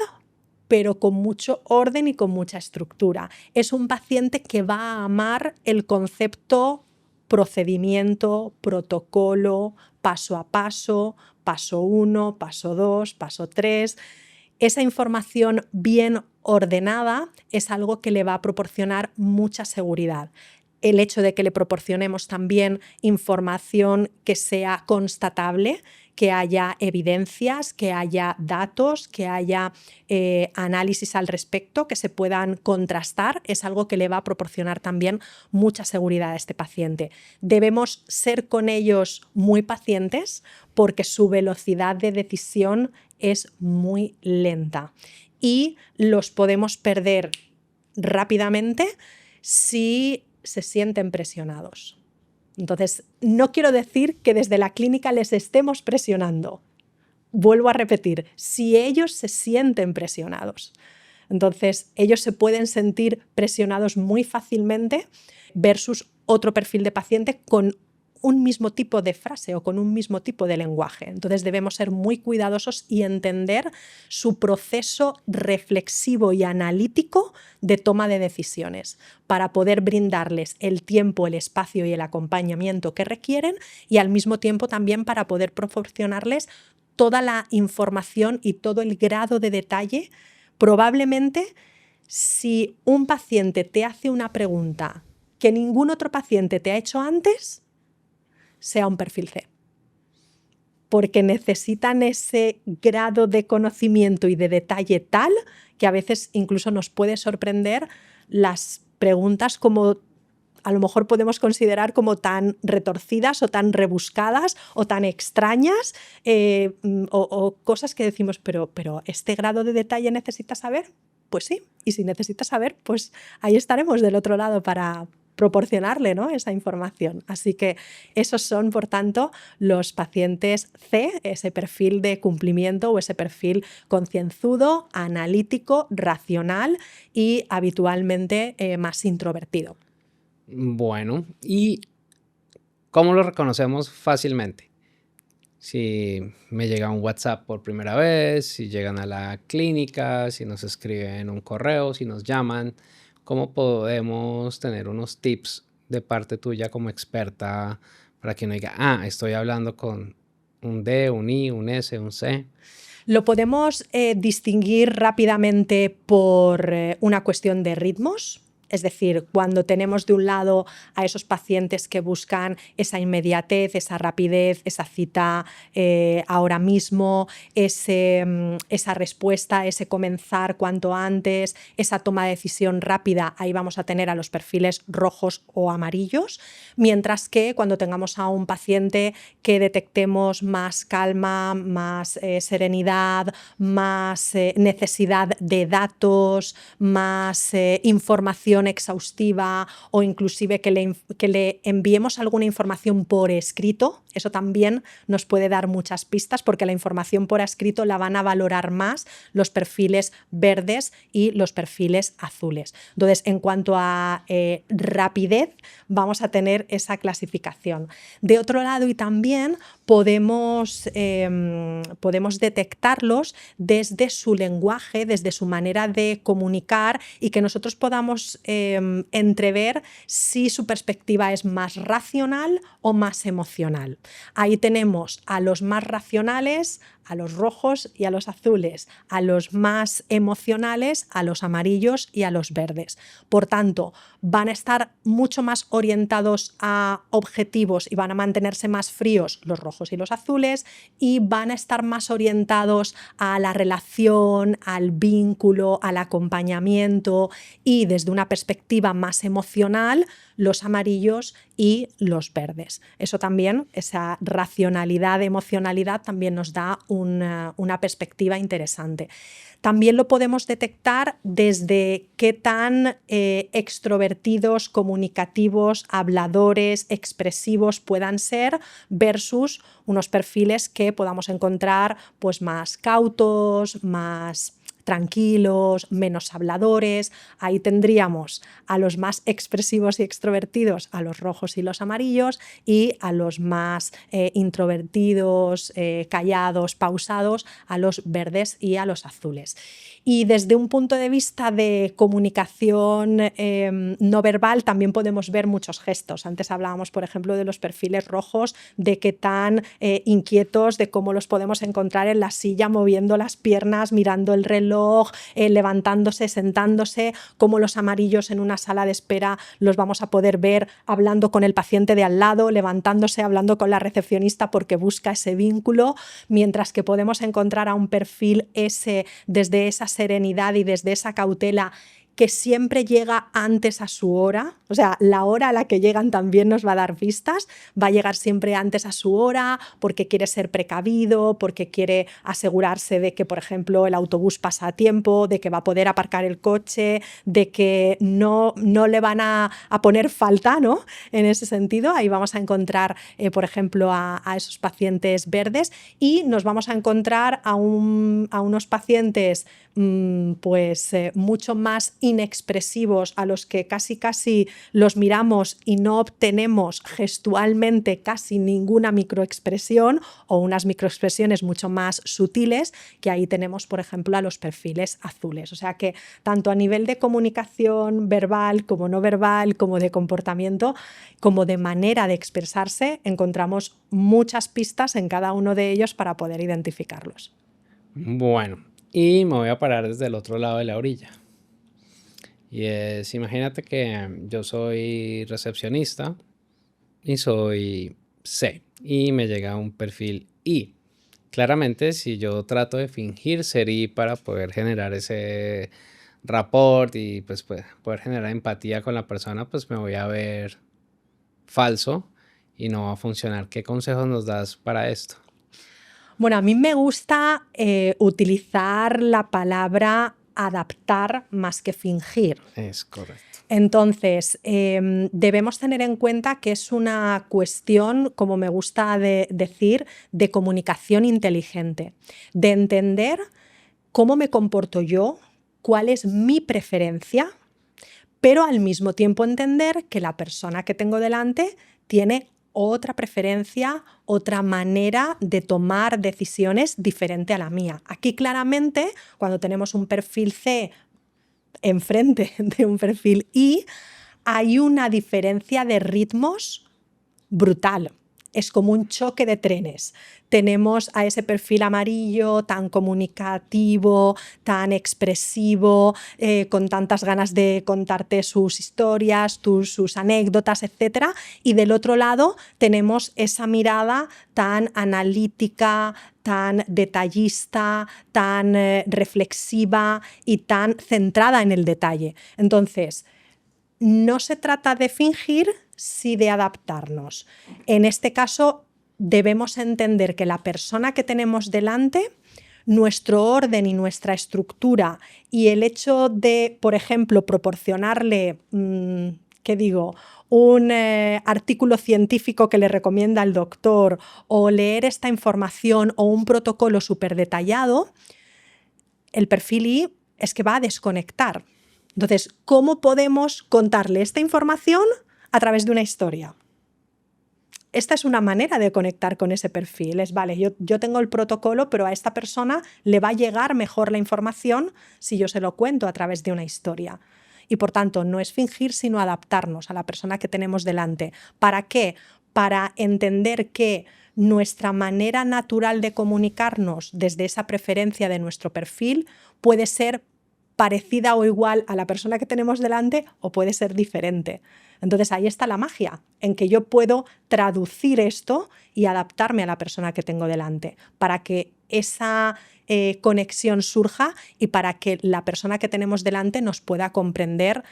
pero con mucho orden y con mucha estructura. Es un paciente que va a amar el concepto procedimiento, protocolo, paso a paso 1, paso 2, paso 3. Esa información bien ordenada es algo que le va a proporcionar mucha seguridad. El hecho de que le proporcionemos también información que sea constatable, que haya evidencias, que haya datos, que haya análisis al respecto, que se puedan contrastar, es algo que le va a proporcionar también mucha seguridad a este paciente. Debemos ser con ellos muy pacientes porque su velocidad de decisión es muy lenta y los podemos perder rápidamente si se sienten presionados. Entonces, no quiero decir que desde la clínica les estemos presionando. Vuelvo a repetir, si ellos se sienten presionados. Entonces, ellos se pueden sentir presionados muy fácilmente versus otro perfil de paciente con un mismo tipo de frase o con un mismo tipo de lenguaje. Entonces debemos ser muy cuidadosos y entender su proceso reflexivo y analítico de toma de decisiones para poder brindarles el tiempo, el espacio y el acompañamiento que requieren y al mismo tiempo también para poder proporcionarles toda la información y todo el grado de detalle. Probablemente si un paciente te hace una pregunta que ningún otro paciente te ha hecho antes, sea un perfil C, porque necesitan ese grado de conocimiento y de detalle tal que a veces incluso nos puede sorprender las preguntas como a lo mejor podemos considerar como tan retorcidas o tan rebuscadas o tan extrañas o cosas que decimos, pero ¿este grado de detalle necesitas saber? Pues sí, y si necesitas saber, pues ahí estaremos del otro lado para proporcionarle, ¿no?, esa información. Así que esos son, por tanto, los pacientes C, ese perfil de cumplimiento o ese perfil concienzudo, analítico, racional y habitualmente más introvertido. Bueno, ¿y cómo lo reconocemos fácilmente? Si me llega un WhatsApp por primera vez, si llegan a la clínica, si nos escriben un correo, si nos llaman, ¿cómo podemos tener unos tips de parte tuya como experta para que uno diga, estoy hablando con un D, un I, un S, un C? Lo podemos distinguir rápidamente por una cuestión de ritmos. Es decir, cuando tenemos de un lado a esos pacientes que buscan esa inmediatez, esa rapidez, esa cita ahora mismo, esa respuesta, ese comenzar cuanto antes, esa toma de decisión rápida, ahí vamos a tener a los perfiles rojos o amarillos, mientras que cuando tengamos a un paciente que detectemos más calma, más serenidad, más necesidad de datos, más información exhaustiva o inclusive que le enviemos alguna información por escrito, eso también nos puede dar muchas pistas porque la información por escrito la van a valorar más los perfiles verdes y los perfiles azules. Entonces, en cuanto a rapidez, vamos a tener esa clasificación. De otro lado, y también podemos detectarlos desde su lenguaje, desde su manera de comunicar y que nosotros podamos entrever si su perspectiva es más racional o más emocional. Ahí tenemos a los más racionales, a los rojos y a los azules, a los más emocionales, a los amarillos y a los verdes. Por tanto, van a estar mucho más orientados a objetivos y van a mantenerse más fríos los rojos y los azules, y van a estar más orientados a la relación, al vínculo, al acompañamiento, y desde una perspectiva más emocional los amarillos y los verdes. Eso también, esa racionalidad, emocionalidad, también nos da una perspectiva interesante. También lo podemos detectar desde qué tan extrovertidos, comunicativos, habladores, expresivos puedan ser versus unos perfiles que podamos encontrar pues, más cautos, más tranquilos, menos habladores. Ahí tendríamos a los más expresivos y extrovertidos, a los rojos y los amarillos, y a los más introvertidos, callados, pausados, a los verdes y a los azules. Y desde un punto de vista de comunicación no verbal también podemos ver muchos gestos. Antes hablábamos, por ejemplo, de los perfiles rojos, de qué tan inquietos, de cómo los podemos encontrar en la silla moviendo las piernas, mirando el reloj, levantándose, sentándose, como los amarillos en una sala de espera los vamos a poder ver hablando con el paciente de al lado, levantándose, hablando con la recepcionista porque busca ese vínculo, mientras que podemos encontrar a un perfil S desde esa serenidad y desde esa cautela que siempre llega antes a su hora, o sea, la hora a la que llegan también nos va a dar pistas, va a llegar siempre antes a su hora porque quiere ser precavido, porque quiere asegurarse de que, por ejemplo, el autobús pasa a tiempo, de que va a poder aparcar el coche, de que no le van a poner falta, ¿no? En ese sentido, ahí vamos a encontrar, por ejemplo, a esos pacientes verdes, y nos vamos a encontrar a unos pacientes mucho más inexpresivos, a los que casi los miramos y no obtenemos gestualmente casi ninguna microexpresión, o unas microexpresiones mucho más sutiles, que ahí tenemos, por ejemplo, a los perfiles azules. O sea que tanto a nivel de comunicación verbal como no verbal, como de comportamiento, como de manera de expresarse, encontramos muchas pistas en cada uno de ellos para poder identificarlos. Bueno, y me voy a parar desde el otro lado de la orilla. Y imagínate que yo soy recepcionista y soy C y me llega un perfil I. Claramente, si yo trato de fingir ser I para poder generar ese rapport y pues poder generar empatía con la persona, pues me voy a ver falso y no va a funcionar. ¿Qué consejos nos das para esto? Bueno, a mí me gusta utilizar la palabra adaptar más que fingir. Es correcto. Entonces, debemos tener en cuenta que es una cuestión, como me gusta decir, de comunicación inteligente, de entender cómo me comporto yo, cuál es mi preferencia, pero al mismo tiempo entender que la persona que tengo delante tiene otra preferencia, otra manera de tomar decisiones diferente a la mía. Aquí claramente, cuando tenemos un perfil C enfrente de un perfil I, hay una diferencia de ritmos brutal. Es como un choque de trenes. Tenemos a ese perfil amarillo tan comunicativo, tan expresivo, con tantas ganas de contarte sus historias, sus anécdotas, etc. Y del otro lado tenemos esa mirada tan analítica, tan detallista, tan reflexiva y tan centrada en el detalle. Entonces, no se trata de fingir, sino de adaptarnos. En este caso, debemos entender que la persona que tenemos delante, nuestro orden y nuestra estructura y el hecho de, por ejemplo, proporcionarle, ¿qué digo?, un artículo científico que le recomienda el doctor o leer esta información o un protocolo súper detallado, el perfil I es que va a desconectar. Entonces, ¿cómo podemos contarle esta información a través de una historia? Esta es una manera de conectar con ese perfil. Es, vale, yo tengo el protocolo, pero a esta persona le va a llegar mejor la información si yo se lo cuento a través de una historia. Y por tanto, no es fingir, sino adaptarnos a la persona que tenemos delante. ¿Para qué? Para entender que nuestra manera natural de comunicarnos desde esa preferencia de nuestro perfil puede ser parecida o igual a la persona que tenemos delante o puede ser diferente. Entonces ahí está la magia, en que yo puedo traducir esto y adaptarme a la persona que tengo delante para que esa conexión surja y para que la persona que tenemos delante nos pueda comprender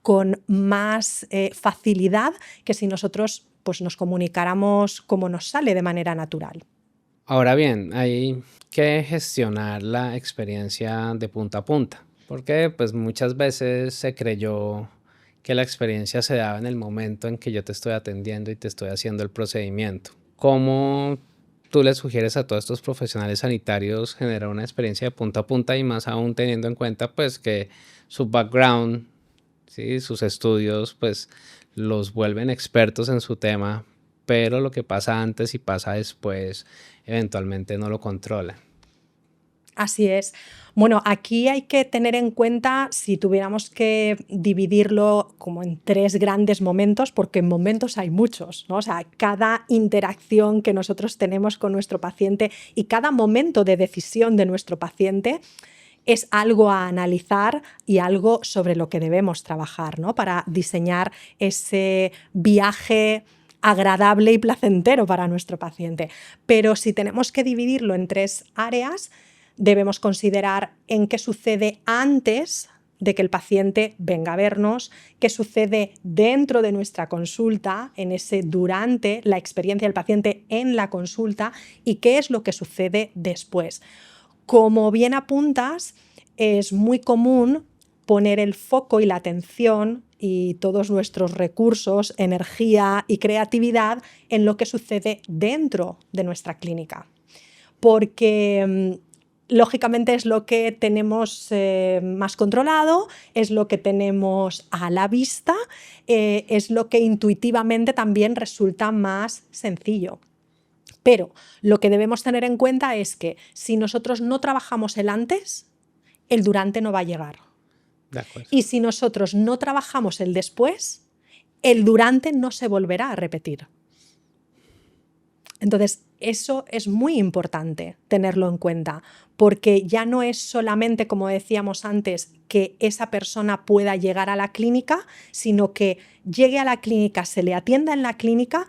con más facilidad que si nosotros pues, nos comunicáramos como nos sale de manera natural. Ahora bien, hay que gestionar la experiencia de punta a punta, porque pues muchas veces se creyó que la experiencia se daba en el momento en que yo te estoy atendiendo y te estoy haciendo el procedimiento. ¿Cómo tú le sugieres a todos estos profesionales sanitarios generar una experiencia de punta a punta y más aún teniendo en cuenta pues que su background, ¿sí?, sus estudios pues los vuelven expertos en su tema, pero lo que pasa antes y pasa después eventualmente no lo controlan? Así es. Bueno, aquí hay que tener en cuenta, si tuviéramos que dividirlo como en tres grandes momentos, porque en momentos hay muchos, ¿no? O sea, cada interacción que nosotros tenemos con nuestro paciente y cada momento de decisión de nuestro paciente es algo a analizar y algo sobre lo que debemos trabajar, ¿no?, para diseñar ese viaje agradable y placentero para nuestro paciente. Pero si tenemos que dividirlo en tres áreas, debemos considerar en qué sucede antes de que el paciente venga a vernos, qué sucede dentro de nuestra consulta, en ese durante la experiencia del paciente en la consulta y qué es lo que sucede después. Como bien apuntas, es muy común poner el foco y la atención y todos nuestros recursos, energía y creatividad en lo que sucede dentro de nuestra clínica, porque lógicamente es lo que tenemos más controlado, es lo que tenemos a la vista, es lo que intuitivamente también resulta más sencillo. Pero lo que debemos tener en cuenta es que si nosotros no trabajamos el antes, el durante no va a llegar. De acuerdo. Y si nosotros no trabajamos el después, el durante no se volverá a repetir. Entonces, eso es muy importante tenerlo en cuenta, porque ya no es solamente, como decíamos antes, que esa persona pueda llegar a la clínica, sino que llegue a la clínica, se le atienda en la clínica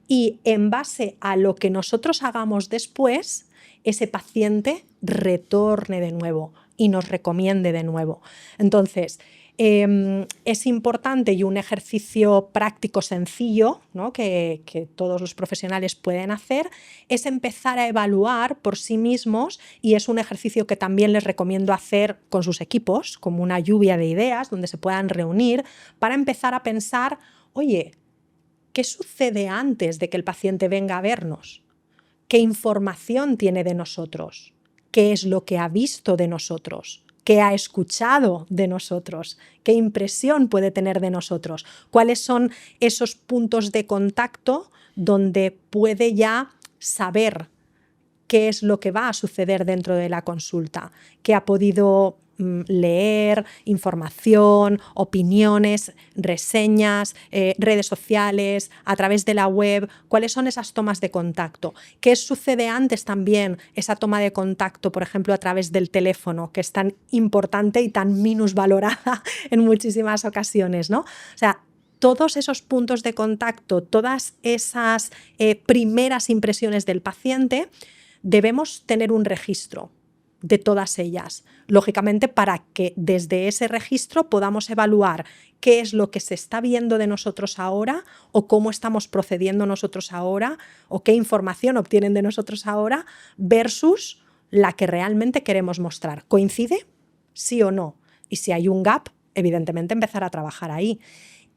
y en base a lo que nosotros hagamos después, ese paciente retorne de nuevo y nos recomiende de nuevo. Entonces, Es importante y un ejercicio práctico sencillo, ¿no? que todos los profesionales pueden hacer, es empezar a evaluar por sí mismos, y es un ejercicio que también les recomiendo hacer con sus equipos, como una lluvia de ideas donde se puedan reunir para empezar a pensar, oye, ¿qué sucede antes de que el paciente venga a vernos? ¿Qué información tiene de nosotros? ¿Qué es lo que ha visto de nosotros? ¿Qué ha escuchado de nosotros? ¿Qué impresión puede tener de nosotros? ¿Cuáles son esos puntos de contacto donde puede ya saber qué es lo que va a suceder dentro de la consulta? ¿Qué ha podido leer, información, opiniones, reseñas, redes sociales, a través de la web? ¿Cuáles son esas tomas de contacto? ¿Qué sucede antes también, esa toma de contacto, por ejemplo, a través del teléfono, que es tan importante y tan minusvalorada en muchísimas ocasiones, ¿no? O sea, todos esos puntos de contacto, todas esas primeras impresiones del paciente, debemos tener un registro de todas ellas, lógicamente, para que desde ese registro podamos evaluar qué es lo que se está viendo de nosotros ahora, o cómo estamos procediendo nosotros ahora, o qué información obtienen de nosotros ahora, versus la que realmente queremos mostrar. ¿Coincide? ¿Sí o no? Y si hay un gap, evidentemente empezar a trabajar ahí.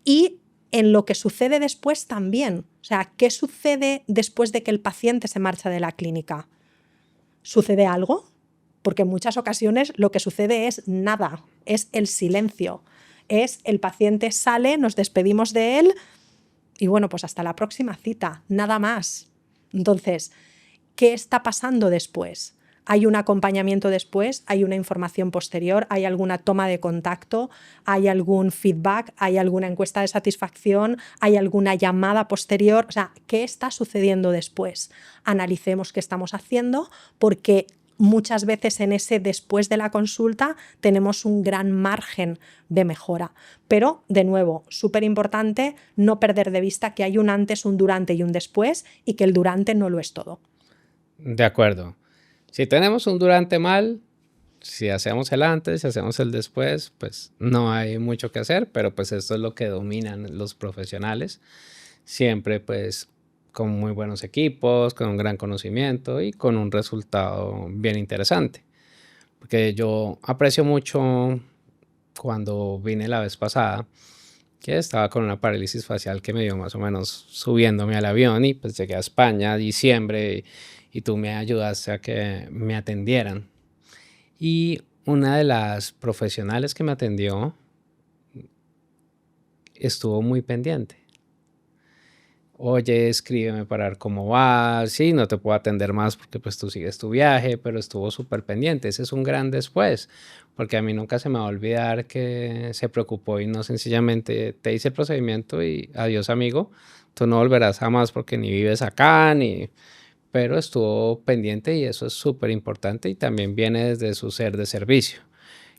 Y en lo que sucede después también. O sea, ¿qué sucede después de que el paciente se marcha de la clínica? ¿Sucede algo? Porque en muchas ocasiones lo que sucede es nada, es el silencio. Es el paciente sale, nos despedimos de él y bueno, pues hasta la próxima cita, nada más. Entonces, ¿qué está pasando después? ¿Hay un acompañamiento después? ¿Hay una información posterior? ¿Hay alguna toma de contacto? ¿Hay algún feedback? ¿Hay alguna encuesta de satisfacción? ¿Hay alguna llamada posterior? O sea, ¿qué está sucediendo después? Analicemos qué estamos haciendo, porque muchas veces en ese después de la consulta tenemos un gran margen de mejora. Pero, de nuevo, súper importante no perder de vista que hay un antes, un durante y un después, y que el durante no lo es todo. De acuerdo. Si tenemos un durante mal, si hacemos el antes, si hacemos el después, pues no hay mucho que hacer, pero pues esto es lo que dominan los profesionales. Siempre pues con muy buenos equipos, con un gran conocimiento y con un resultado bien interesante. Porque yo aprecio mucho cuando vine la vez pasada, que estaba con una parálisis facial que me dio más o menos subiéndome al avión, y pues llegué a España diciembre y tú me ayudaste a que me atendieran. Y una de las profesionales que me atendió estuvo muy pendiente. Oye, escríbeme para ver cómo vas. Sí, no te puedo atender más porque pues tú sigues tu viaje, pero estuvo súper pendiente. Ese es un gran después, porque a mí nunca se me va a olvidar que se preocupó y no sencillamente te hice el procedimiento y adiós amigo, tú no volverás jamás porque ni vives acá, ni... Pero estuvo pendiente y eso es súper importante y también viene desde su ser de servicio.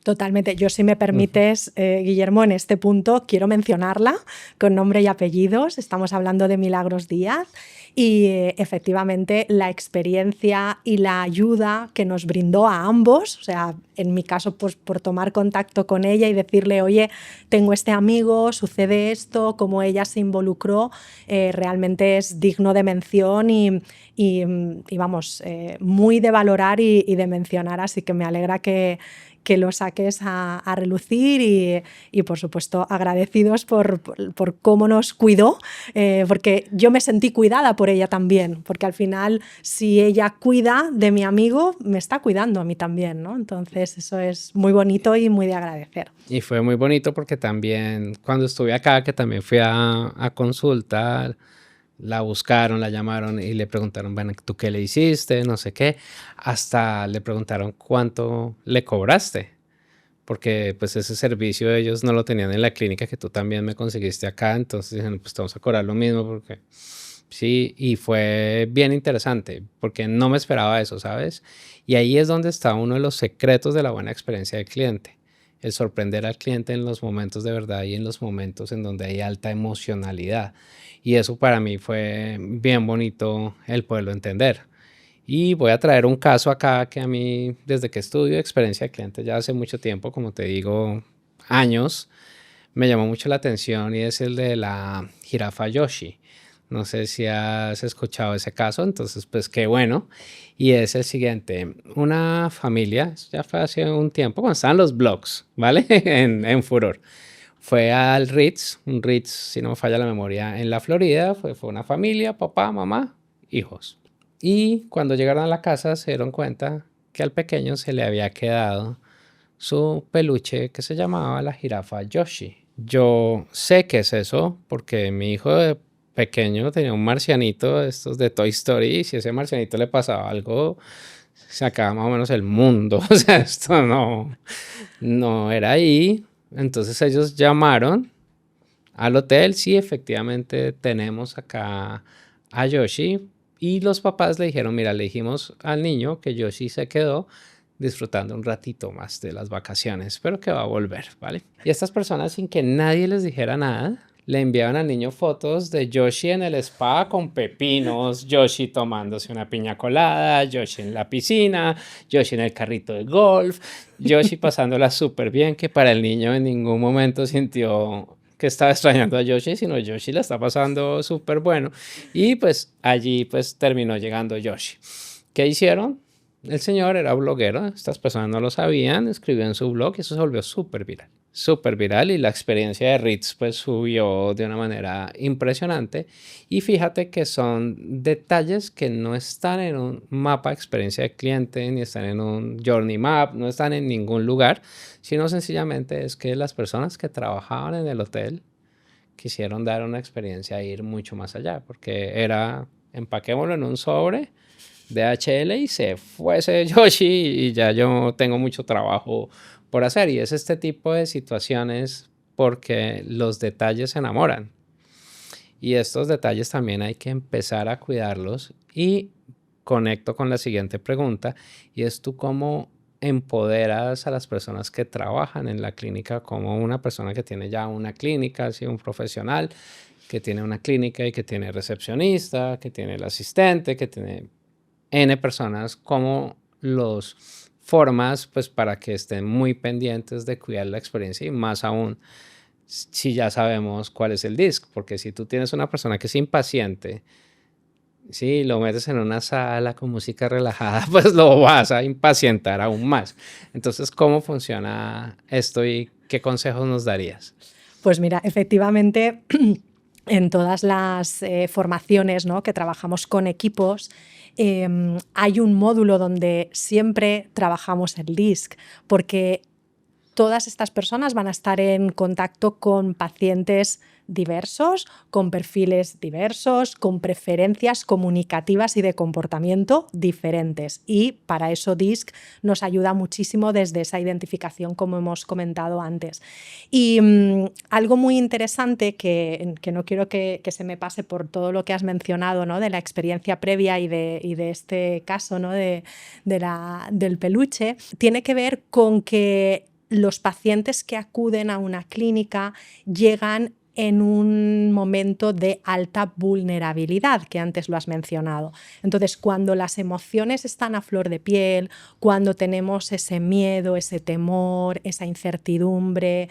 Totalmente. Yo, si me Ujú. permites, Guillermo, en este punto quiero mencionarla con nombre y apellidos. Estamos hablando de Milagros Díaz y efectivamente la experiencia y la ayuda que nos brindó a ambos, o sea, en mi caso, pues por tomar contacto con ella y decirle, oye, tengo este amigo, sucede esto, cómo ella se involucró, realmente es digno de mención y vamos, muy de valorar y de mencionar, así que me alegra que lo saques a relucir y, por supuesto, agradecidos por cómo nos cuidó, porque yo me sentí cuidada por ella también, porque al final, si ella cuida de mi amigo, me está cuidando a mí también, ¿no? Entonces, eso es muy bonito y muy de agradecer. Y fue muy bonito porque también cuando estuve acá, que también fui a consulta, la buscaron, la llamaron y le preguntaron, bueno, ¿tú qué le hiciste? No sé qué. Hasta le preguntaron cuánto le cobraste, porque pues ese servicio ellos no lo tenían en la clínica que tú también me conseguiste acá. Entonces dijeron, pues te vamos a cobrar lo mismo porque sí, y fue bien interesante porque no me esperaba eso, ¿sabes? Y ahí es donde está uno de los secretos de la buena experiencia del cliente, el sorprender al cliente en los momentos de verdad y en los momentos en donde hay alta emocionalidad. Y eso para mí fue bien bonito el poderlo entender. Y voy a traer un caso acá que a mí, desde que estudio experiencia de cliente ya hace mucho tiempo, como te digo, años me llamó mucho la atención y es el de la jirafa Yoshi. No sé si has escuchado ese caso, entonces pues qué bueno. Y es el siguiente, una familia, eso ya fue hace un tiempo, cuando estaban los blogs, ¿vale? En furor. Fue al Ritz, un Ritz, si no me falla la memoria, en la Florida, fue una familia, papá, mamá, hijos. Y cuando llegaron a la casa se dieron cuenta que al pequeño se le había quedado su peluche que se llamaba la jirafa Yoshi. Yo sé qué es eso porque mi hijo de pequeño tenía un marcianito de estos de Toy Story y si a ese marcianito le pasaba algo, se acaba más o menos el mundo. O sea, esto no era ahí. Entonces ellos llamaron al hotel, sí, efectivamente tenemos acá a Yoshi. Y los papás le dijeron, mira, le dijimos al niño que Yoshi se quedó disfrutando un ratito más de las vacaciones, pero que va a volver, ¿vale? Y estas personas, sin que nadie les dijera nada, le enviaban al niño fotos de Yoshi en el spa con pepinos, Yoshi tomándose una piña colada, Yoshi en la piscina, Yoshi en el carrito de golf, Yoshi pasándola súper bien, que para el niño en ningún momento sintió que estaba extrañando a Yoshi, sino Yoshi la está pasando súper bueno. Y pues allí pues terminó llegando Yoshi. ¿Qué hicieron? El señor era bloguero, estas personas no lo sabían, escribió en su blog y eso se volvió súper viral y la experiencia de Ritz pues subió de una manera impresionante y fíjate que son detalles que no están en un mapa de experiencia de cliente, ni están en un journey map, no están en ningún lugar, sino sencillamente es que las personas que trabajaban en el hotel quisieron dar una experiencia e ir mucho más allá, porque era empaquémoslo en un sobre DHL y se fuese Yoshi y ya yo tengo mucho trabajo por hacer. Y es este tipo de situaciones porque los detalles se enamoran. Y estos detalles también hay que empezar a cuidarlos y conecto con la siguiente pregunta y es tú cómo empoderas a las personas que trabajan en la clínica como una persona que tiene ya una clínica, así un profesional que tiene una clínica y que tiene recepcionista, que tiene el asistente, que tiene N personas, cómo los formas pues para que estén muy pendientes de cuidar la experiencia y más aún si ya sabemos cuál es el DISC, porque si tú tienes una persona que es impaciente, si lo metes en una sala con música relajada, pues lo vas a impacientar aún más. Entonces, ¿cómo funciona esto y qué consejos nos darías? Pues mira, efectivamente, en todas las formaciones, ¿no?, que trabajamos con equipos, hay un módulo donde siempre trabajamos el DISC, porque todas estas personas van a estar en contacto con pacientes diversos, con perfiles diversos, con preferencias comunicativas y de comportamiento diferentes. Y para eso DISC nos ayuda muchísimo desde esa identificación, como hemos comentado antes. Y algo muy interesante que no quiero que se me pase por todo lo que has mencionado, ¿no?, de la experiencia previa y de este caso, ¿no?, del peluche, tiene que ver con que los pacientes que acuden a una clínica llegan en un momento de alta vulnerabilidad, que antes lo has mencionado. Entonces, cuando las emociones están a flor de piel, cuando tenemos ese miedo, ese temor, esa incertidumbre,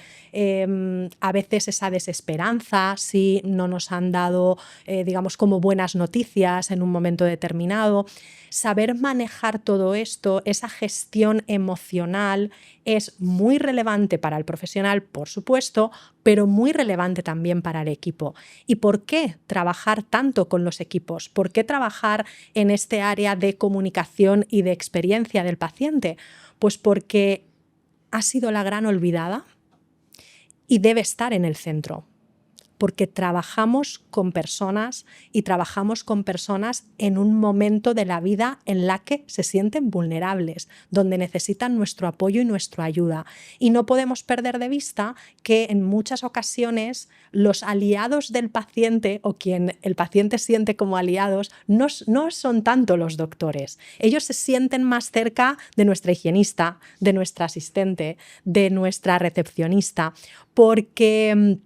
a veces esa desesperanza, si no nos han dado, digamos, como buenas noticias en un momento determinado, saber manejar todo esto, esa gestión emocional, es muy relevante para el profesional, por supuesto, pero muy relevante también para el equipo. ¿Y por qué trabajar tanto con los equipos? ¿Por qué trabajar en este área de comunicación y de experiencia del paciente? Pues porque ha sido la gran olvidada y debe estar en el centro. Porque trabajamos con personas y trabajamos con personas en un momento de la vida en la que se sienten vulnerables, donde necesitan nuestro apoyo y nuestra ayuda. Y no podemos perder de vista que en muchas ocasiones los aliados del paciente o quien el paciente siente como aliados no son tanto los doctores. Ellos se sienten más cerca de nuestra higienista, de nuestra asistente, de nuestra recepcionista, porque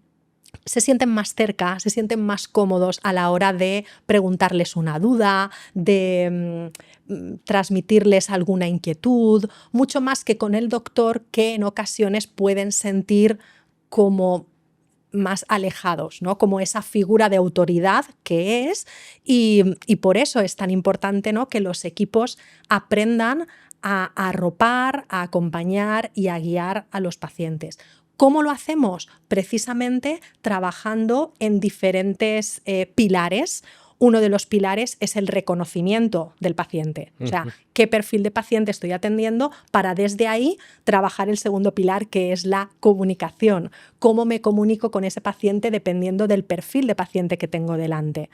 se sienten más cerca, se sienten más cómodos a la hora de preguntarles una duda, de transmitirles alguna inquietud, mucho más que con el doctor, que en ocasiones pueden sentir como más alejados, ¿no? Como esa figura de autoridad que es, y por eso es tan importante, ¿no?, que los equipos aprendan a arropar, a acompañar y a guiar a los pacientes. ¿Cómo lo hacemos? Precisamente trabajando en diferentes pilares. Uno de los pilares es el reconocimiento del paciente. O sea, qué perfil de paciente estoy atendiendo para desde ahí trabajar el segundo pilar, que es la comunicación. Cómo me comunico con ese paciente dependiendo del perfil de paciente que tengo delante.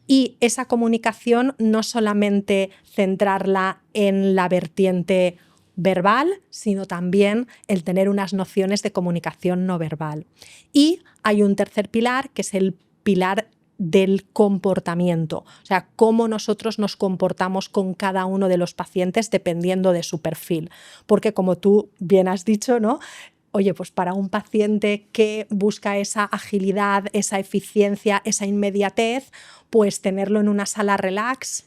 Y esa comunicación no solamente centrarla en la vertiente verbal, sino también el tener unas nociones de comunicación no verbal. Y hay un tercer pilar, que es el pilar del comportamiento, o sea, cómo nosotros nos comportamos con cada uno de los pacientes dependiendo de su perfil. Porque como tú bien has dicho, ¿no?, oye, pues para un paciente que busca esa agilidad, esa eficiencia, esa inmediatez, pues tenerlo en una sala relax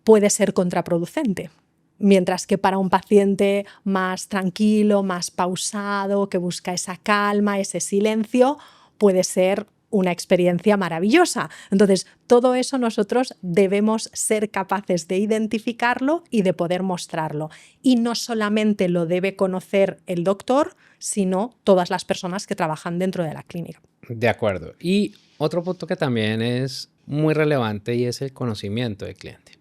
puede ser contraproducente. Mientras que para un paciente más tranquilo, más pausado, que busca esa calma, ese silencio, puede ser una experiencia maravillosa. Entonces, todo eso nosotros debemos ser capaces de identificarlo y de poder mostrarlo. Y no solamente lo debe conocer el doctor, sino todas las personas que trabajan dentro de la clínica. De acuerdo. Y otro punto que también es muy relevante y es el conocimiento del cliente.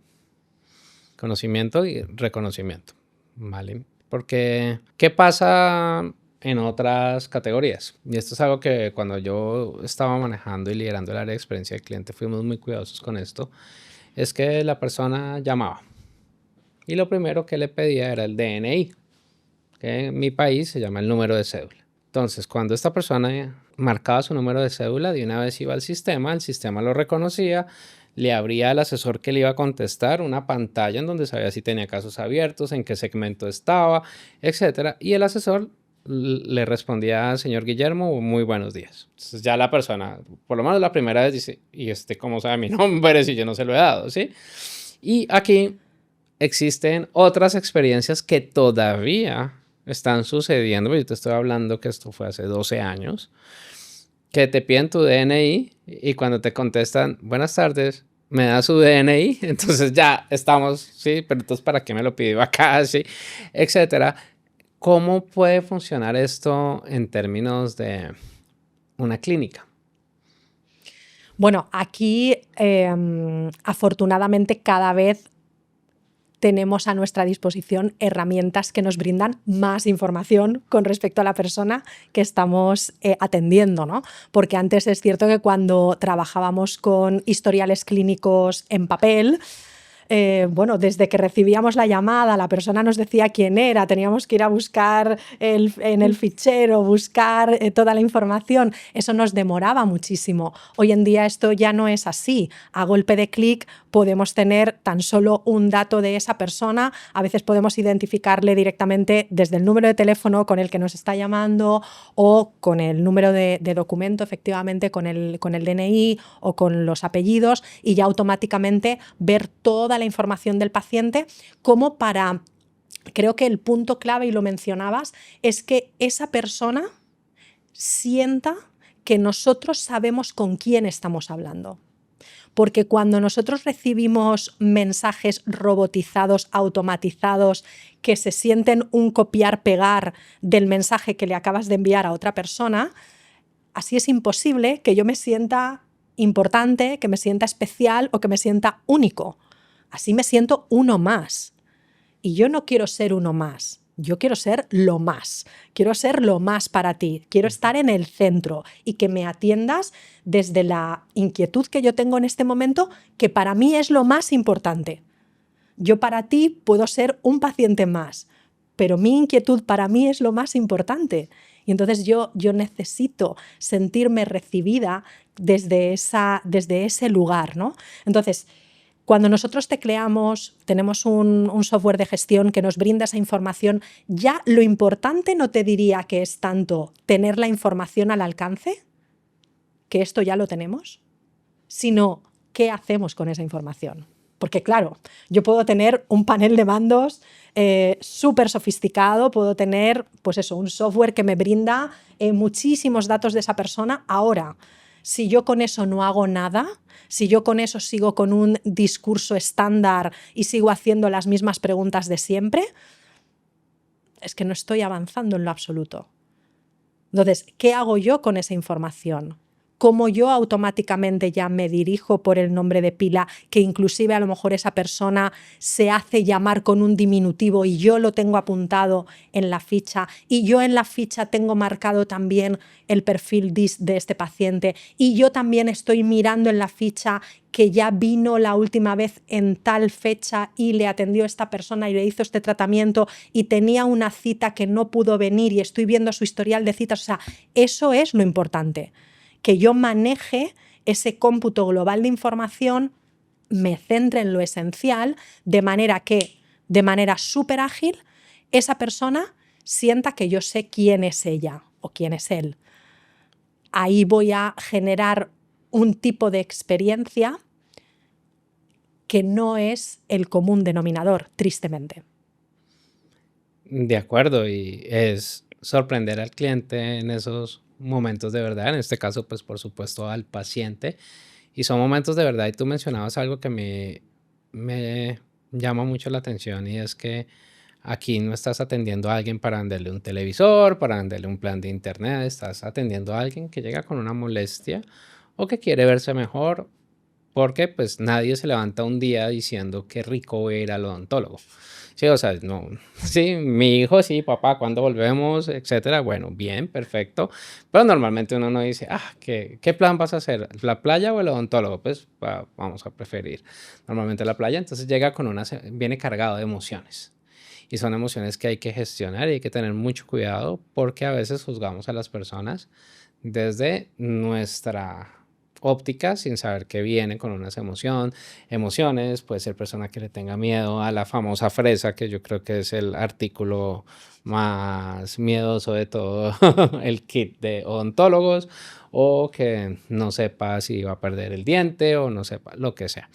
Conocimiento y reconocimiento, ¿vale? Porque, ¿qué pasa en otras categorías? Y esto es algo que cuando yo estaba manejando y liderando el área de experiencia del cliente fuimos muy cuidadosos con esto. Es que la persona llamaba y lo primero que le pedía era el DNI, que en mi país se llama el número de cédula. Entonces, cuando esta persona marcaba su número de cédula, de una vez iba al sistema, el sistema lo reconocía, le abría al asesor que le iba a contestar una pantalla en donde sabía si tenía casos abiertos, en qué segmento estaba, etcétera, y el asesor le respondía: señor Guillermo, muy buenos días. Entonces ya la persona, por lo menos la primera vez, dice: ¿y cómo sabe mi nombre si yo no se lo he dado? ¿Sí? Y aquí existen otras experiencias que todavía están sucediendo. Yo te estoy hablando que esto fue hace 12 años, que te piden tu DNI y cuando te contestan: buenas tardes, ¿me da su DNI? Entonces ya estamos, sí, pero entonces ¿para qué me lo pidió acá? Sí, etcétera. ¿Cómo puede funcionar esto en términos de una clínica? Bueno, aquí afortunadamente cada vez tenemos a nuestra disposición herramientas que nos brindan más información con respecto a la persona que estamos atendiendo, ¿no? Porque antes es cierto que cuando trabajábamos con historiales clínicos en papel, bueno, desde que recibíamos la llamada, la persona nos decía quién era, teníamos que ir a buscar en el fichero, buscar toda la información. Eso nos demoraba muchísimo. Hoy en día esto ya no es así. A golpe de clic podemos tener tan solo un dato de esa persona. A veces podemos identificarle directamente desde el número de teléfono con el que nos está llamando o con el número de documento, efectivamente, con el DNI o con los apellidos, y ya automáticamente ver toda la información del paciente, como para, creo que el punto clave, y lo mencionabas, es que esa persona sienta que nosotros sabemos con quién estamos hablando. Porque cuando nosotros recibimos mensajes robotizados, automatizados, que se sienten un copiar-pegar del mensaje que le acabas de enviar a otra persona, así es imposible que yo me sienta importante, que me sienta especial o que me sienta único. Así me siento uno más. Y yo no quiero ser uno más. Yo quiero ser lo más. Quiero ser lo más para ti. Quiero estar en el centro y que me atiendas desde la inquietud que yo tengo en este momento, que para mí es lo más importante. Yo para ti puedo ser un paciente más, pero mi inquietud para mí es lo más importante. Y entonces yo necesito sentirme recibida desde ese lugar, ¿no? Entonces, cuando nosotros tecleamos, tenemos un software de gestión que nos brinda esa información, ya lo importante no te diría que es tanto tener la información al alcance, que esto ya lo tenemos, sino qué hacemos con esa información. Porque claro, yo puedo tener un panel de mandos súper sofisticado, puedo tener pues eso, un software que me brinda muchísimos datos de esa persona. Ahora, si yo con eso no hago nada, si yo con eso sigo con un discurso estándar y sigo haciendo las mismas preguntas de siempre, es que no estoy avanzando en lo absoluto. Entonces, ¿qué hago yo con esa información? ¿Cómo yo automáticamente ya me dirijo por el nombre de pila, que inclusive a lo mejor esa persona se hace llamar con un diminutivo y yo lo tengo apuntado en la ficha y yo en la ficha tengo marcado también el perfil DIS de este paciente y yo también estoy mirando en la ficha que ya vino la última vez en tal fecha y le atendió esta persona y le hizo este tratamiento y tenía una cita que no pudo venir y estoy viendo su historial de citas? O sea, eso es lo importante. Que yo maneje ese cómputo global de información, me centre en lo esencial, de manera que, de manera súper ágil, esa persona sienta que yo sé quién es ella o quién es él. Ahí voy a generar un tipo de experiencia que no es el común denominador, tristemente. De acuerdo, y es sorprender al cliente en esos momentos de verdad, en este caso, pues por supuesto al paciente, y son momentos de verdad, y tú mencionabas algo que me llama mucho la atención, y es que aquí no estás atendiendo a alguien para venderle un televisor, para venderle un plan de internet, estás atendiendo a alguien que llega con una molestia o que quiere verse mejor, porque pues nadie se levanta un día diciendo qué rico voy a ir al odontólogo. Sí, o sea, no, sí, mi hijo, sí, papá, ¿cuándo volvemos? Etcétera. Bueno, bien, perfecto. Pero normalmente uno no dice, ¿qué plan vas a hacer? ¿La playa o el odontólogo? Pues vamos a preferir normalmente la playa. Entonces llega con viene cargado de emociones. Y son emociones que hay que gestionar y hay que tener mucho cuidado porque a veces juzgamos a las personas desde nuestra óptica sin saber que vienen con unas emociones, puede ser persona que le tenga miedo a la famosa fresa, que yo creo que es el artículo más miedoso de todo el kit de odontólogos, o que no sepa si va a perder el diente o no sepa lo que sea.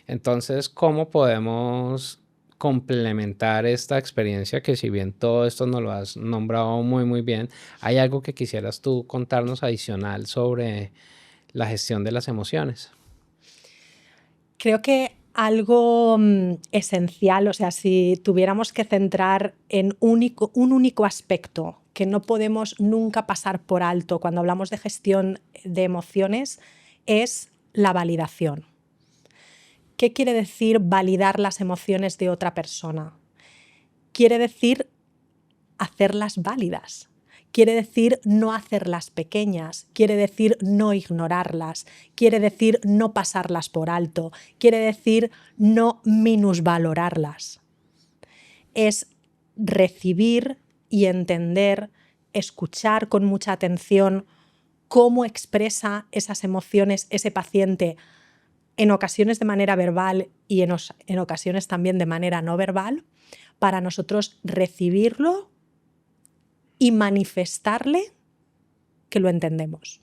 Entonces, ¿cómo podemos complementar esta experiencia? Que si bien todo esto nos lo has nombrado muy, muy bien, ¿hay algo que quisieras tú contarnos adicional sobre la gestión de las emociones? Creo que algo esencial, o sea, si tuviéramos que centrar en un único aspecto que no podemos nunca pasar por alto cuando hablamos de gestión de emociones, es la validación. ¿Qué quiere decir validar las emociones de otra persona? Quiere decir hacerlas válidas. Quiere decir no hacerlas pequeñas, quiere decir no ignorarlas, quiere decir no pasarlas por alto, quiere decir no minusvalorarlas. Es recibir y entender, escuchar con mucha atención cómo expresa esas emociones ese paciente, en ocasiones de manera verbal y en ocasiones también de manera no verbal, para nosotros recibirlo y manifestarle que lo entendemos.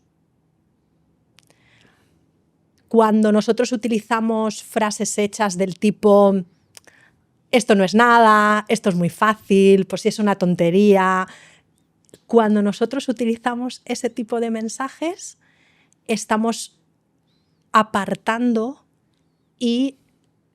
Cuando nosotros utilizamos frases hechas del tipo esto no es nada, esto es muy fácil, pues si es una tontería, cuando nosotros utilizamos ese tipo de mensajes, estamos apartando y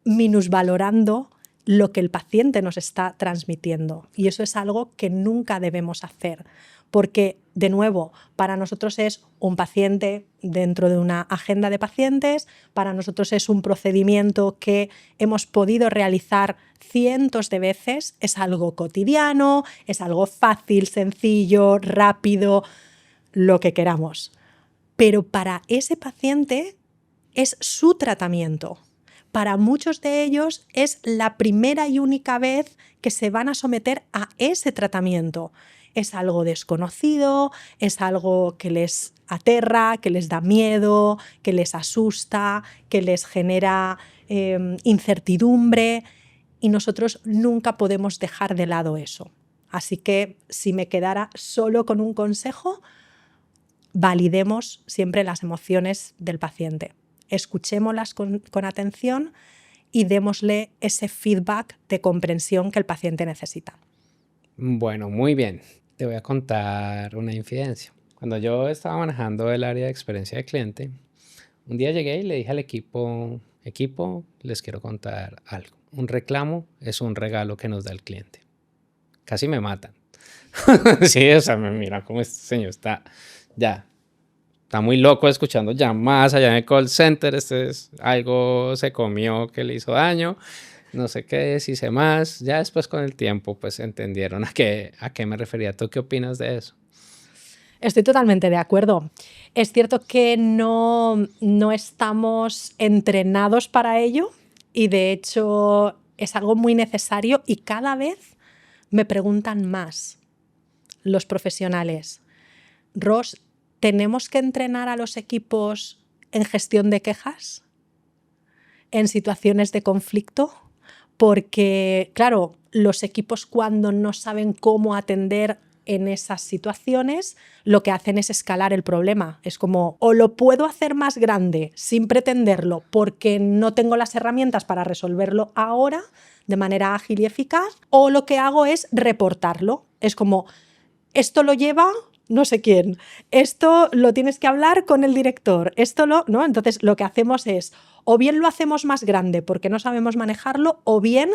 minusvalorando lo que el paciente nos está transmitiendo. Y eso es algo que nunca debemos hacer, porque, de nuevo, para nosotros es un paciente dentro de una agenda de pacientes, para nosotros es un procedimiento que hemos podido realizar cientos de veces, es algo cotidiano, es algo fácil, sencillo, rápido, lo que queramos. Pero para ese paciente es su tratamiento. Para muchos de ellos es la primera y única vez que se van a someter a ese tratamiento. Es algo desconocido, es algo que les aterra, que les da miedo, que les asusta, que les genera incertidumbre, y nosotros nunca podemos dejar de lado eso. Así que si me quedara solo con un consejo, validemos siempre las emociones del paciente. Escuchémoslas con atención y démosle ese feedback de comprensión que el paciente necesita. Bueno, muy bien. Te voy a contar una infidencia. Cuando yo estaba manejando el área de experiencia de cliente, un día llegué y le dije al equipo, les quiero contar algo. Un reclamo es un regalo que nos da el cliente. Casi me matan. Sí, o sea, me mira cómo este señor está muy loco escuchando llamadas allá en el call center. Algo se comió que le hizo daño. No sé qué, si sé más. Ya después con el tiempo pues entendieron a qué me refería. ¿Tú qué opinas de eso? Estoy totalmente de acuerdo. Es cierto que no estamos entrenados para ello y de hecho es algo muy necesario y cada vez me preguntan más los profesionales. Ros, ¿tenemos que entrenar a los equipos en gestión de quejas? ¿En situaciones de conflicto? Porque, claro, los equipos cuando no saben cómo atender en esas situaciones, lo que hacen es escalar el problema. Es como, o lo puedo hacer más grande sin pretenderlo porque no tengo las herramientas para resolverlo ahora de manera ágil y eficaz, o lo que hago es reportarlo. Es como, esto lo lleva no sé quién, esto lo tienes que hablar con el director, ¿no? Entonces lo que hacemos es, o bien lo hacemos más grande porque no sabemos manejarlo, o bien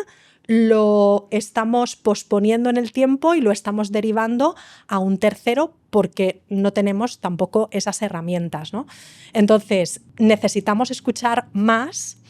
lo estamos posponiendo en el tiempo y lo estamos derivando a un tercero porque no tenemos tampoco esas herramientas, ¿no? Entonces necesitamos escuchar más.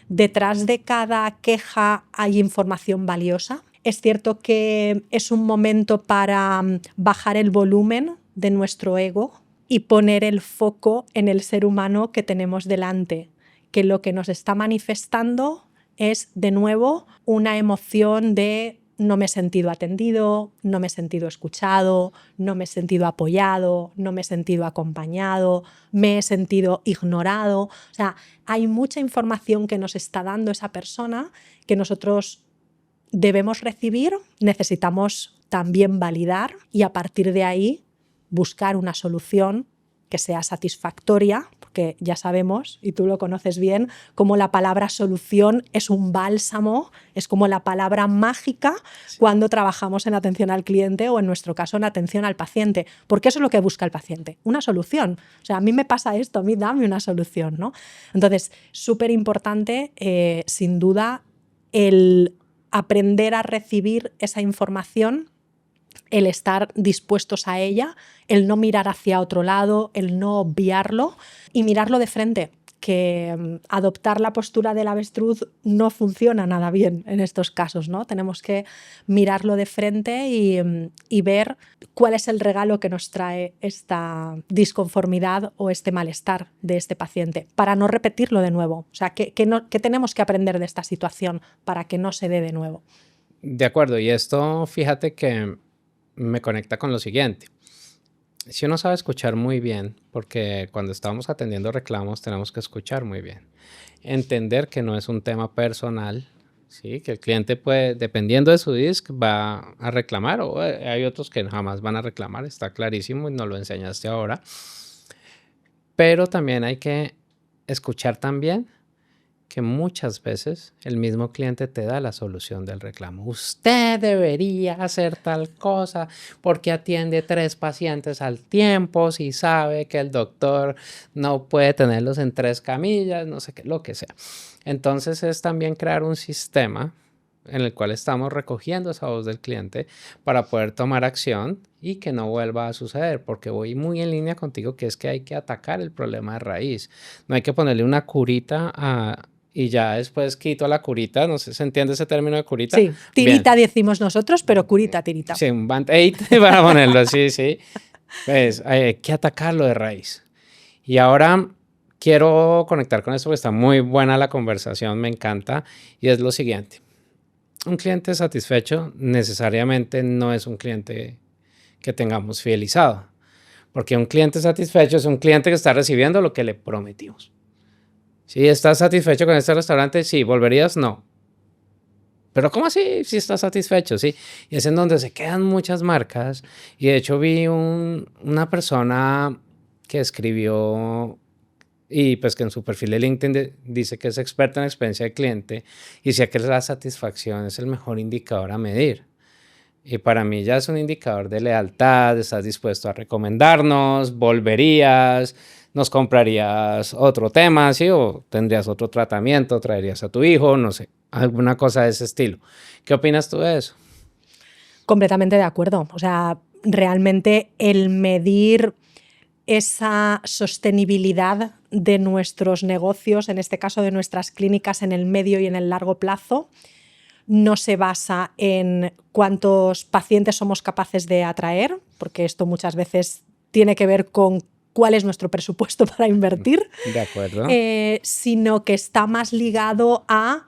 Detrás de cada queja hay información valiosa. Es cierto que es un momento para bajar el volumen de nuestro ego y poner el foco en el ser humano que tenemos delante, que lo que nos está manifestando es, de nuevo, una emoción de no me he sentido atendido, no me he sentido escuchado, no me he sentido apoyado, no me he sentido acompañado, me he sentido ignorado. O sea, hay mucha información que nos está dando esa persona que nosotros debemos recibir, necesitamos también validar y a partir de ahí buscar una solución que sea satisfactoria, porque ya sabemos, y tú lo conoces bien, como la palabra solución es un bálsamo, es como la palabra mágica cuando trabajamos en atención al cliente o en nuestro caso en atención al paciente, porque eso es lo que busca el paciente, una solución. O sea, a mí me pasa esto, a mí dame una solución, ¿no? Entonces, súper importante, sin duda, el aprender a recibir esa información, el estar dispuestos a ella, el no mirar hacia otro lado, el no obviarlo y mirarlo de frente, que adoptar la postura del avestruz no funciona nada bien en estos casos, ¿no? Tenemos que mirarlo de frente y ver cuál es el regalo que nos trae esta disconformidad o este malestar de este paciente para no repetirlo de nuevo. O sea, ¿qué tenemos que aprender de esta situación para que no se dé de nuevo? De acuerdo, y esto fíjate que me conecta con lo siguiente. Si uno sabe escuchar muy bien, porque cuando estamos atendiendo reclamos tenemos que escuchar muy bien, entender que no es un tema personal, ¿sí? Que el cliente puede, dependiendo de su DISC, va a reclamar, o hay otros que jamás van a reclamar, está clarísimo y nos lo enseñaste ahora. Pero también hay que escuchar también que muchas veces el mismo cliente te da la solución del reclamo. Usted debería hacer tal cosa porque atiende 3 pacientes al tiempo, si sabe que el doctor no puede tenerlos en 3 camillas, no sé qué, lo que sea. Entonces es también crear un sistema en el cual estamos recogiendo esa voz del cliente para poder tomar acción y que no vuelva a suceder, porque voy muy en línea contigo, que es que hay que atacar el problema de raíz. No hay que ponerle una curita y ya después quito la curita. No sé, ¿se entiende ese término de curita? Sí, tirita Bien. decimos nosotros, pero curita, tirita. Sí, un band-aid para ponerlo así, sí. Pues hay que atacarlo de raíz. Y ahora quiero conectar con esto porque está muy buena la conversación, me encanta, y es lo siguiente. Un cliente satisfecho necesariamente no es un cliente que tengamos fidelizado, porque un cliente satisfecho es un cliente que está recibiendo lo que le prometimos. ¿Sí? ¿Estás satisfecho con este restaurante? Sí. ¿Volverías? No. ¿Pero cómo así? Si estás satisfecho, sí. Y es en donde se quedan muchas marcas. Y de hecho vi una persona que escribió y pues que en su perfil de LinkedIn dice que es experto en experiencia de cliente y dice que la satisfacción es el mejor indicador a medir. Y para mí ya es un indicador de lealtad, estás dispuesto a recomendarnos, volverías, nos comprarías otro tema, ¿sí? O tendrías otro tratamiento, traerías a tu hijo, no sé, alguna cosa de ese estilo. ¿Qué opinas tú de eso? Completamente de acuerdo. O sea, realmente el medir esa sostenibilidad de nuestros negocios, en este caso de nuestras clínicas en el medio y en el largo plazo, no se basa en cuántos pacientes somos capaces de atraer, porque esto muchas veces tiene que ver con cuál es nuestro presupuesto para invertir, De acuerdo. sino que está más ligado a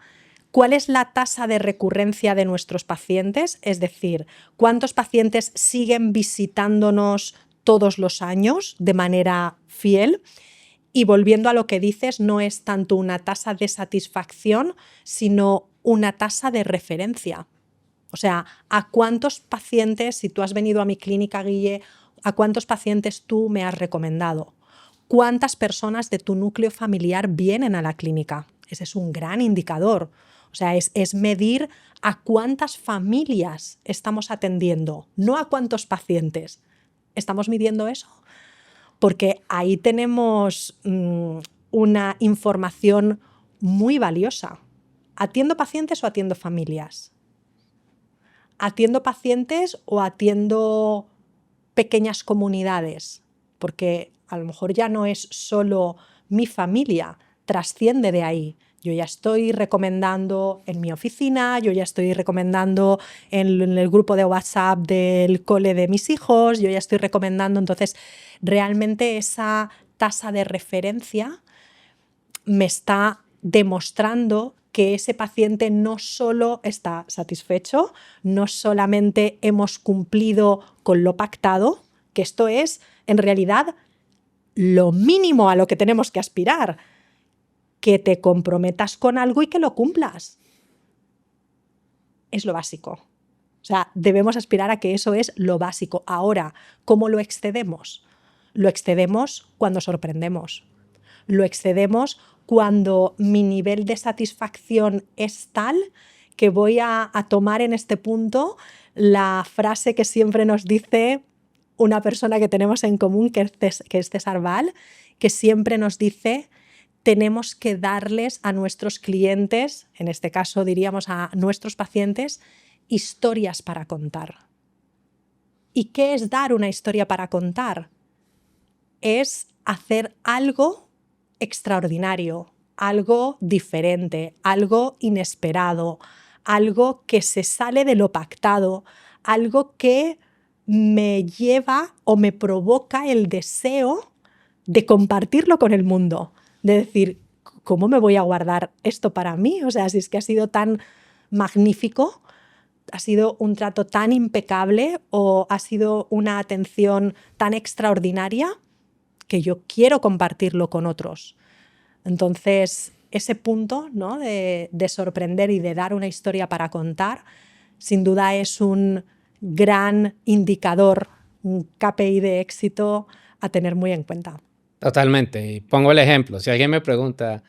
cuál es la tasa de recurrencia de nuestros pacientes, es decir, cuántos pacientes siguen visitándonos todos los años de manera fiel. Y volviendo a lo que dices, no es tanto una tasa de satisfacción, sino una tasa de referencia. O sea, ¿a cuántos pacientes, si tú has venido a mi clínica, Guille, a cuántos pacientes tú me has recomendado? ¿Cuántas personas de tu núcleo familiar vienen a la clínica? Ese es un gran indicador. O sea, es medir a cuántas familias estamos atendiendo, no a cuántos pacientes. ¿Estamos midiendo eso? Porque ahí tenemos una información muy valiosa. ¿Atiendo pacientes o atiendo familias? ¿Atiendo pacientes o atiendo pequeñas comunidades? Porque a lo mejor ya no es solo mi familia, trasciende de ahí. Yo ya estoy recomendando en mi oficina, yo ya estoy recomendando en el grupo de WhatsApp del cole de mis hijos, yo ya estoy recomendando. Entonces, realmente esa tasa de referencia me está demostrando que ese paciente no solo está satisfecho, no solamente hemos cumplido con lo pactado, que esto es, en realidad, lo mínimo a lo que tenemos que aspirar, que te comprometas con algo y que lo cumplas. Es lo básico. O sea, debemos aspirar a que eso es lo básico. Ahora, ¿cómo lo excedemos? Lo excedemos cuando sorprendemos. Lo excedemos cuando mi nivel de satisfacción es tal que voy a tomar en este punto la frase que siempre nos dice una persona que tenemos en común, que es César Val, que siempre nos dice: tenemos que darles a nuestros clientes, en este caso diríamos a nuestros pacientes, historias para contar. ¿Y qué es dar una historia para contar? Es hacer algo extraordinario, algo diferente, algo inesperado, algo que se sale de lo pactado, algo que me lleva o me provoca el deseo de compartirlo con el mundo, de decir, ¿cómo me voy a guardar esto para mí? O sea, si es que ha sido tan magnífico, ha sido un trato tan impecable o ha sido una atención tan extraordinaria que yo quiero compartirlo con otros. Entonces, ese punto, ¿no?, de sorprender y de dar una historia para contar, sin duda es un gran indicador, un KPI de éxito a tener muy en cuenta. Totalmente. Y pongo el ejemplo. Si alguien me pregunta,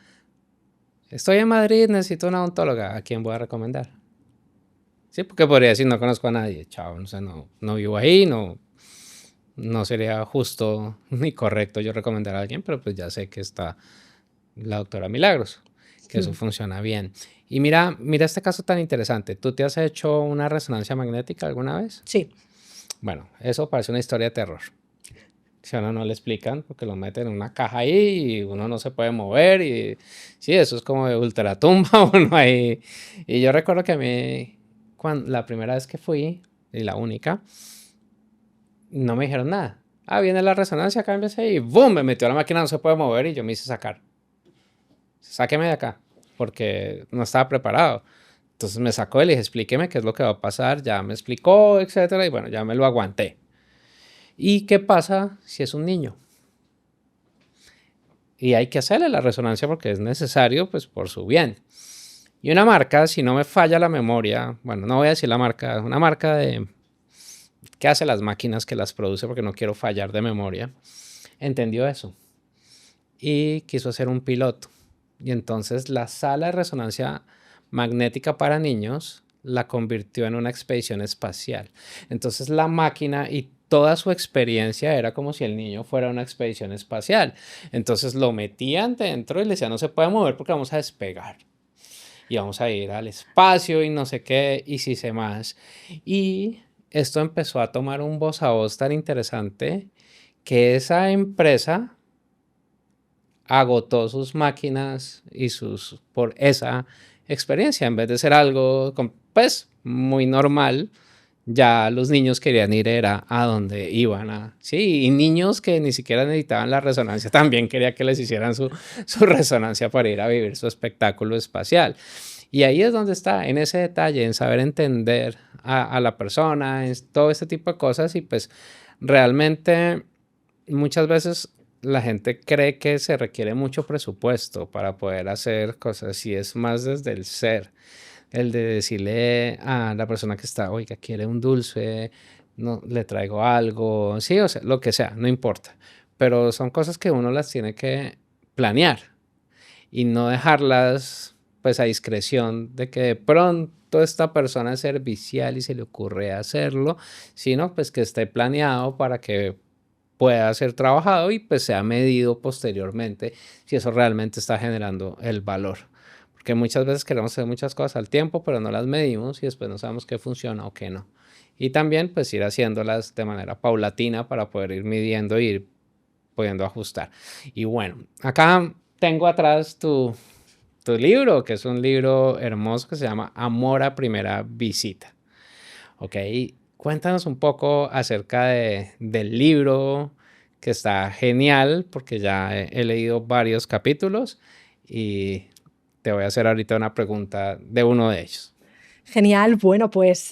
estoy en Madrid, necesito una odontóloga, ¿a quién voy a recomendar? Sí, porque podría decir, no conozco a nadie. Chao, no vivo ahí, no sería justo ni correcto yo recomendar a alguien, pero pues ya sé que está la doctora Milagros, que eso funciona bien. Y mira este caso tan interesante. ¿Tú te has hecho una resonancia magnética alguna vez? Sí. Bueno, eso parece una historia de terror. Si a uno no le explican, porque lo meten en una caja ahí y uno no se puede mover y sí, eso es como de ultratumba uno ahí. Y yo recuerdo que a mí, la primera vez que fui, y la única, no me dijeron nada. Ah, viene la resonancia, cámbiase y ¡boom! Me metió a la máquina, no se puede mover y yo me hice sacar. Sáqueme de acá, porque no estaba preparado. Entonces me sacó y le dije, explíqueme qué es lo que va a pasar. Ya me explicó, etcétera, y bueno, ya me lo aguanté. ¿Y qué pasa si es un niño? Y hay que hacerle la resonancia porque es necesario, pues por su bien. Y una marca, si no me falla la memoria, bueno, no voy a decir la marca, una marca de que hace las máquinas que las produce porque no quiero fallar de memoria, entendió eso y quiso hacer un piloto. Y entonces la sala de resonancia magnética para niños la convirtió en una expedición espacial. Entonces la máquina y toda su experiencia era como si el niño fuera una expedición espacial. Entonces lo metían dentro y le decían, no se puede mover porque vamos a despegar. Y vamos a ir al espacio y no sé qué, y sí sé más. Y esto empezó a tomar un voz a voz tan interesante que esa empresa agotó sus máquinas y sus por esa experiencia. En vez de ser algo, pues, muy normal, ya los niños querían ir era a donde iban a... Sí, y niños que ni siquiera necesitaban la resonancia también quería que les hicieran su resonancia para ir a vivir su espectáculo espacial. Y ahí es donde está, en ese detalle, en saber entender a la persona, en todo este tipo de cosas. Y pues realmente muchas veces la gente cree que se requiere mucho presupuesto para poder hacer cosas y es más desde el ser, el de decirle a la persona que está, oiga, quiere un dulce, no, le traigo algo, sí, o sea, lo que sea, no importa. Pero son cosas que uno las tiene que planear y no dejarlas pues a discreción de que de pronto esta persona es servicial y se le ocurre hacerlo, sino pues que esté planeado para que pueda ser trabajado y pues sea medido posteriormente si eso realmente está generando el valor. Porque muchas veces queremos hacer muchas cosas al tiempo, pero no las medimos y después no sabemos qué funciona o qué no. Y también pues ir haciéndolas de manera paulatina para poder ir midiendo y ir pudiendo ajustar. Y bueno, acá tengo atrás tu libro, que es un libro hermoso que se llama Amor a Primera Visita. Ok, cuéntanos un poco acerca del libro, que está genial, porque ya he leído varios capítulos y te voy a hacer ahorita una pregunta de uno de ellos. Genial, bueno, pues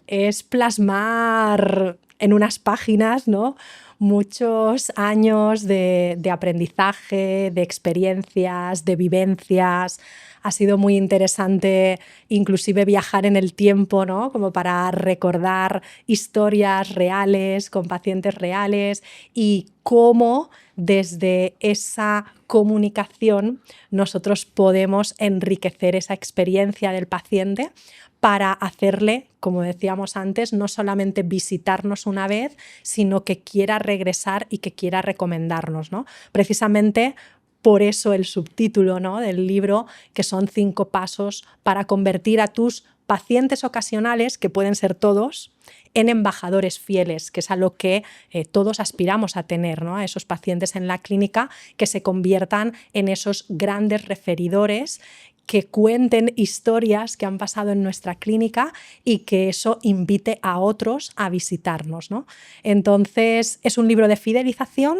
es plasmar en unas páginas, ¿no? Muchos años de aprendizaje, de experiencias, de vivencias. Ha sido muy interesante inclusive viajar en el tiempo, ¿no? Como para recordar historias reales con pacientes reales y cómo desde esa comunicación nosotros podemos enriquecer esa experiencia del paciente para hacerle, como decíamos antes, no solamente visitarnos una vez, sino que quiera regresar y que quiera recomendarnos, ¿no? Precisamente por eso el subtítulo, ¿no?, del libro, que son 5 pasos para convertir a tus pacientes ocasionales, que pueden ser todos, en embajadores fieles, que es a lo que todos aspiramos a tener, ¿no? A esos pacientes en la clínica que se conviertan en esos grandes referidores, que cuenten historias que han pasado en nuestra clínica y que eso invite a otros a visitarnos, ¿no? Entonces, es un libro de fidelización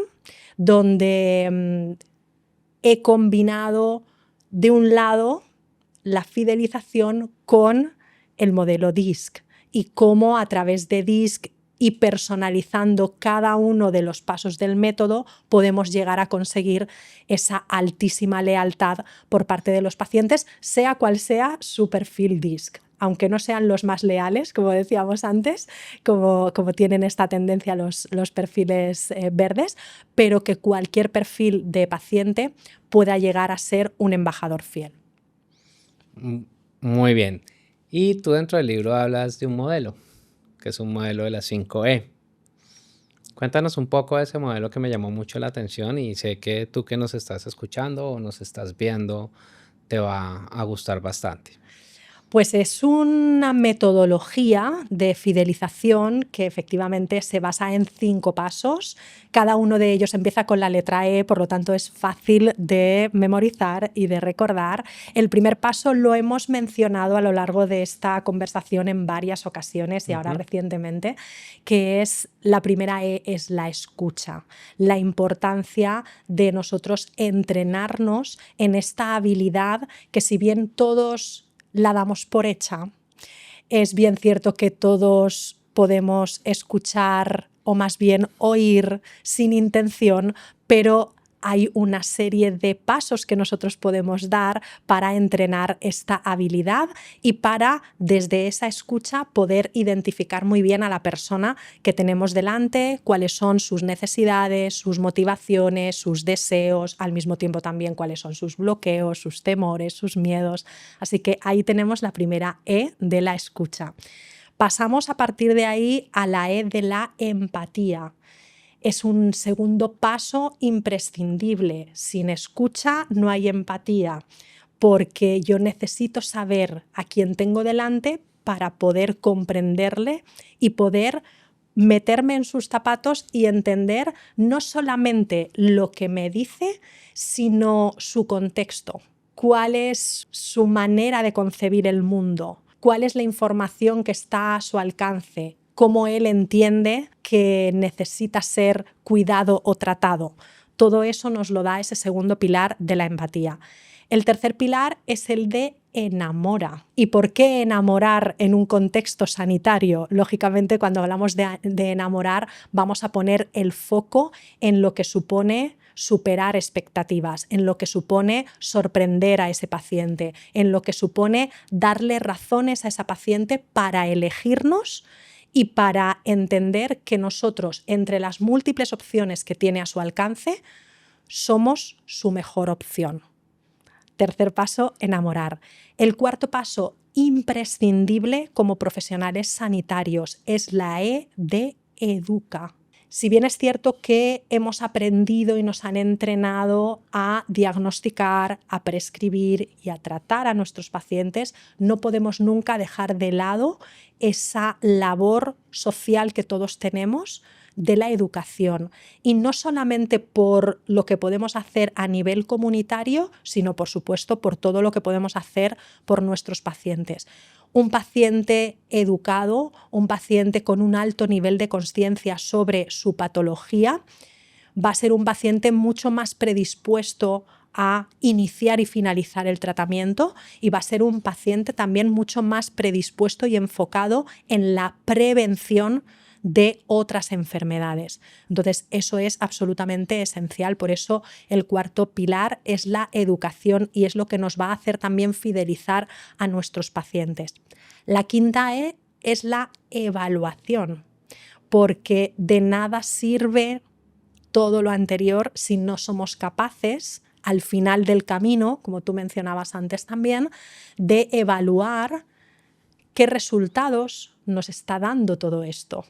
donde he combinado, de un lado, la fidelización con el modelo DISC y cómo a través de DISC y personalizando cada uno de los pasos del método podemos llegar a conseguir esa altísima lealtad por parte de los pacientes, sea cual sea su perfil DISC. Aunque no sean los más leales, como decíamos antes, como tienen esta tendencia los perfiles verdes, pero que cualquier perfil de paciente pueda llegar a ser un embajador fiel. Muy bien. Y tú dentro del libro hablas de un modelo, que es un modelo de las 5E. Cuéntanos un poco de ese modelo que me llamó mucho la atención y sé que tú que nos estás escuchando o nos estás viendo te va a gustar bastante. Pues es una metodología de fidelización que efectivamente se basa en 5 pasos. Cada uno de ellos empieza con la letra E, por lo tanto es fácil de memorizar y de recordar. El primer paso lo hemos mencionado a lo largo de esta conversación en varias ocasiones y ahora recientemente, que es la primera E, es la escucha. La importancia de nosotros entrenarnos en esta habilidad que, si bien todos la damos por hecha, es bien cierto que todos podemos escuchar o más bien oír sin intención, pero hay una serie de pasos que nosotros podemos dar para entrenar esta habilidad y para, desde esa escucha, poder identificar muy bien a la persona que tenemos delante, cuáles son sus necesidades, sus motivaciones, sus deseos, al mismo tiempo también cuáles son sus bloqueos, sus temores, sus miedos. Así que ahí tenemos la primera E de la escucha. Pasamos a partir de ahí a la E de la empatía. Es un segundo paso imprescindible. Sin escucha no hay empatía, porque yo necesito saber a quién tengo delante para poder comprenderle y poder meterme en sus zapatos y entender no solamente lo que me dice, sino su contexto. ¿Cuál es su manera de concebir el mundo? ¿Cuál es la información que está a su alcance? ¿Cómo él entiende que necesita ser cuidado o tratado? Todo eso nos lo da ese segundo pilar de la empatía. El tercer pilar es el de enamora. ¿Y por qué enamorar en un contexto sanitario? Lógicamente, cuando hablamos de enamorar, vamos a poner el foco en lo que supone superar expectativas, en lo que supone sorprender a ese paciente, en lo que supone darle razones a esa paciente para elegirnos y para entender que nosotros, entre las múltiples opciones que tiene a su alcance, somos su mejor opción. Tercer paso, enamorar. El cuarto paso, imprescindible como profesionales sanitarios, es la E de educa. Si bien es cierto que hemos aprendido y nos han entrenado a diagnosticar, a prescribir y a tratar a nuestros pacientes, no podemos nunca dejar de lado esa labor social que todos tenemos de la educación, y no solamente por lo que podemos hacer a nivel comunitario, sino por supuesto por todo lo que podemos hacer por nuestros pacientes. Un paciente educado, un paciente con un alto nivel de conciencia sobre su patología, va a ser un paciente mucho más predispuesto a iniciar y finalizar el tratamiento, y va a ser un paciente también mucho más predispuesto y enfocado en la prevención de otras enfermedades. Entonces, eso es absolutamente esencial. Por eso el cuarto pilar es la educación, y es lo que nos va a hacer también fidelizar a nuestros pacientes. La quinta E es la evaluación, porque de nada sirve todo lo anterior si no somos capaces, al final del camino, como tú mencionabas antes también, de evaluar qué resultados nos está dando todo esto.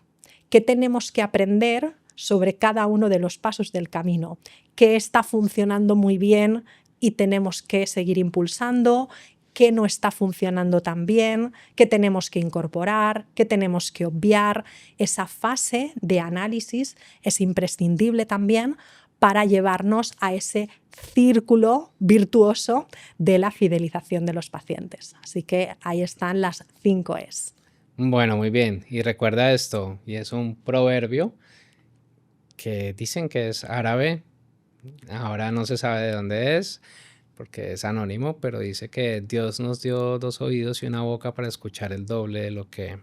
¿Qué tenemos que aprender sobre cada uno de los pasos del camino? ¿Qué está funcionando muy bien y tenemos que seguir impulsando? ¿Qué no está funcionando tan bien? ¿Qué tenemos que incorporar? ¿Qué tenemos que obviar? Esa fase de análisis es imprescindible también para llevarnos a ese círculo virtuoso de la fidelización de los pacientes. Así que ahí están las 5 E's. Bueno, muy bien. Y recuerda esto, y es un proverbio que dicen que es árabe, ahora no se sabe de dónde es, porque es anónimo, pero dice que Dios nos dio 2 oídos y una boca para escuchar el doble de lo que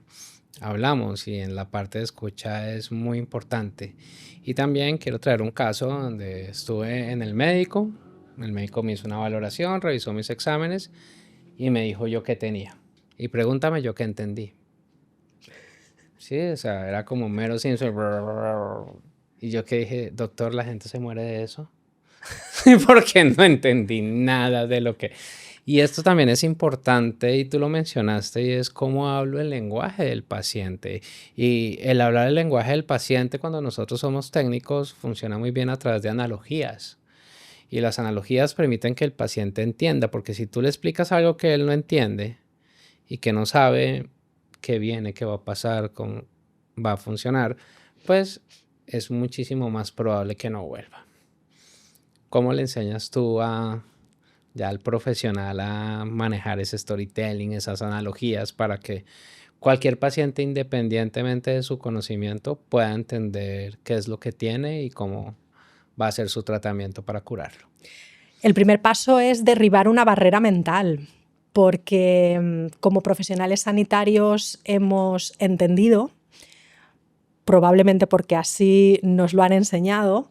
hablamos, y en la parte de escucha es muy importante. Y también quiero traer un caso donde estuve en el médico me hizo una valoración, revisó mis exámenes y me dijo yo qué tenía. Y pregúntame yo qué entendí. Sí, o sea, era como mero Simpson. Y yo que dije, doctor, la gente se muere de eso. Porque no entendí nada de lo que... Y esto también es importante y tú lo mencionaste, y es cómo hablo el lenguaje del paciente. Y el hablar el lenguaje del paciente cuando nosotros somos técnicos funciona muy bien a través de analogías. Y las analogías permiten que el paciente entienda, porque si tú le explicas algo que él no entiende y que no sabe qué viene, qué va a pasar, cómo va a funcionar, pues es muchísimo más probable que no vuelva. ¿Cómo le enseñas tú ya al profesional a manejar ese storytelling, esas analogías, para que cualquier paciente, independientemente de su conocimiento, pueda entender qué es lo que tiene y cómo va a ser su tratamiento para curarlo? El primer paso es derribar una barrera mental, porque como profesionales sanitarios hemos entendido, probablemente porque así nos lo han enseñado,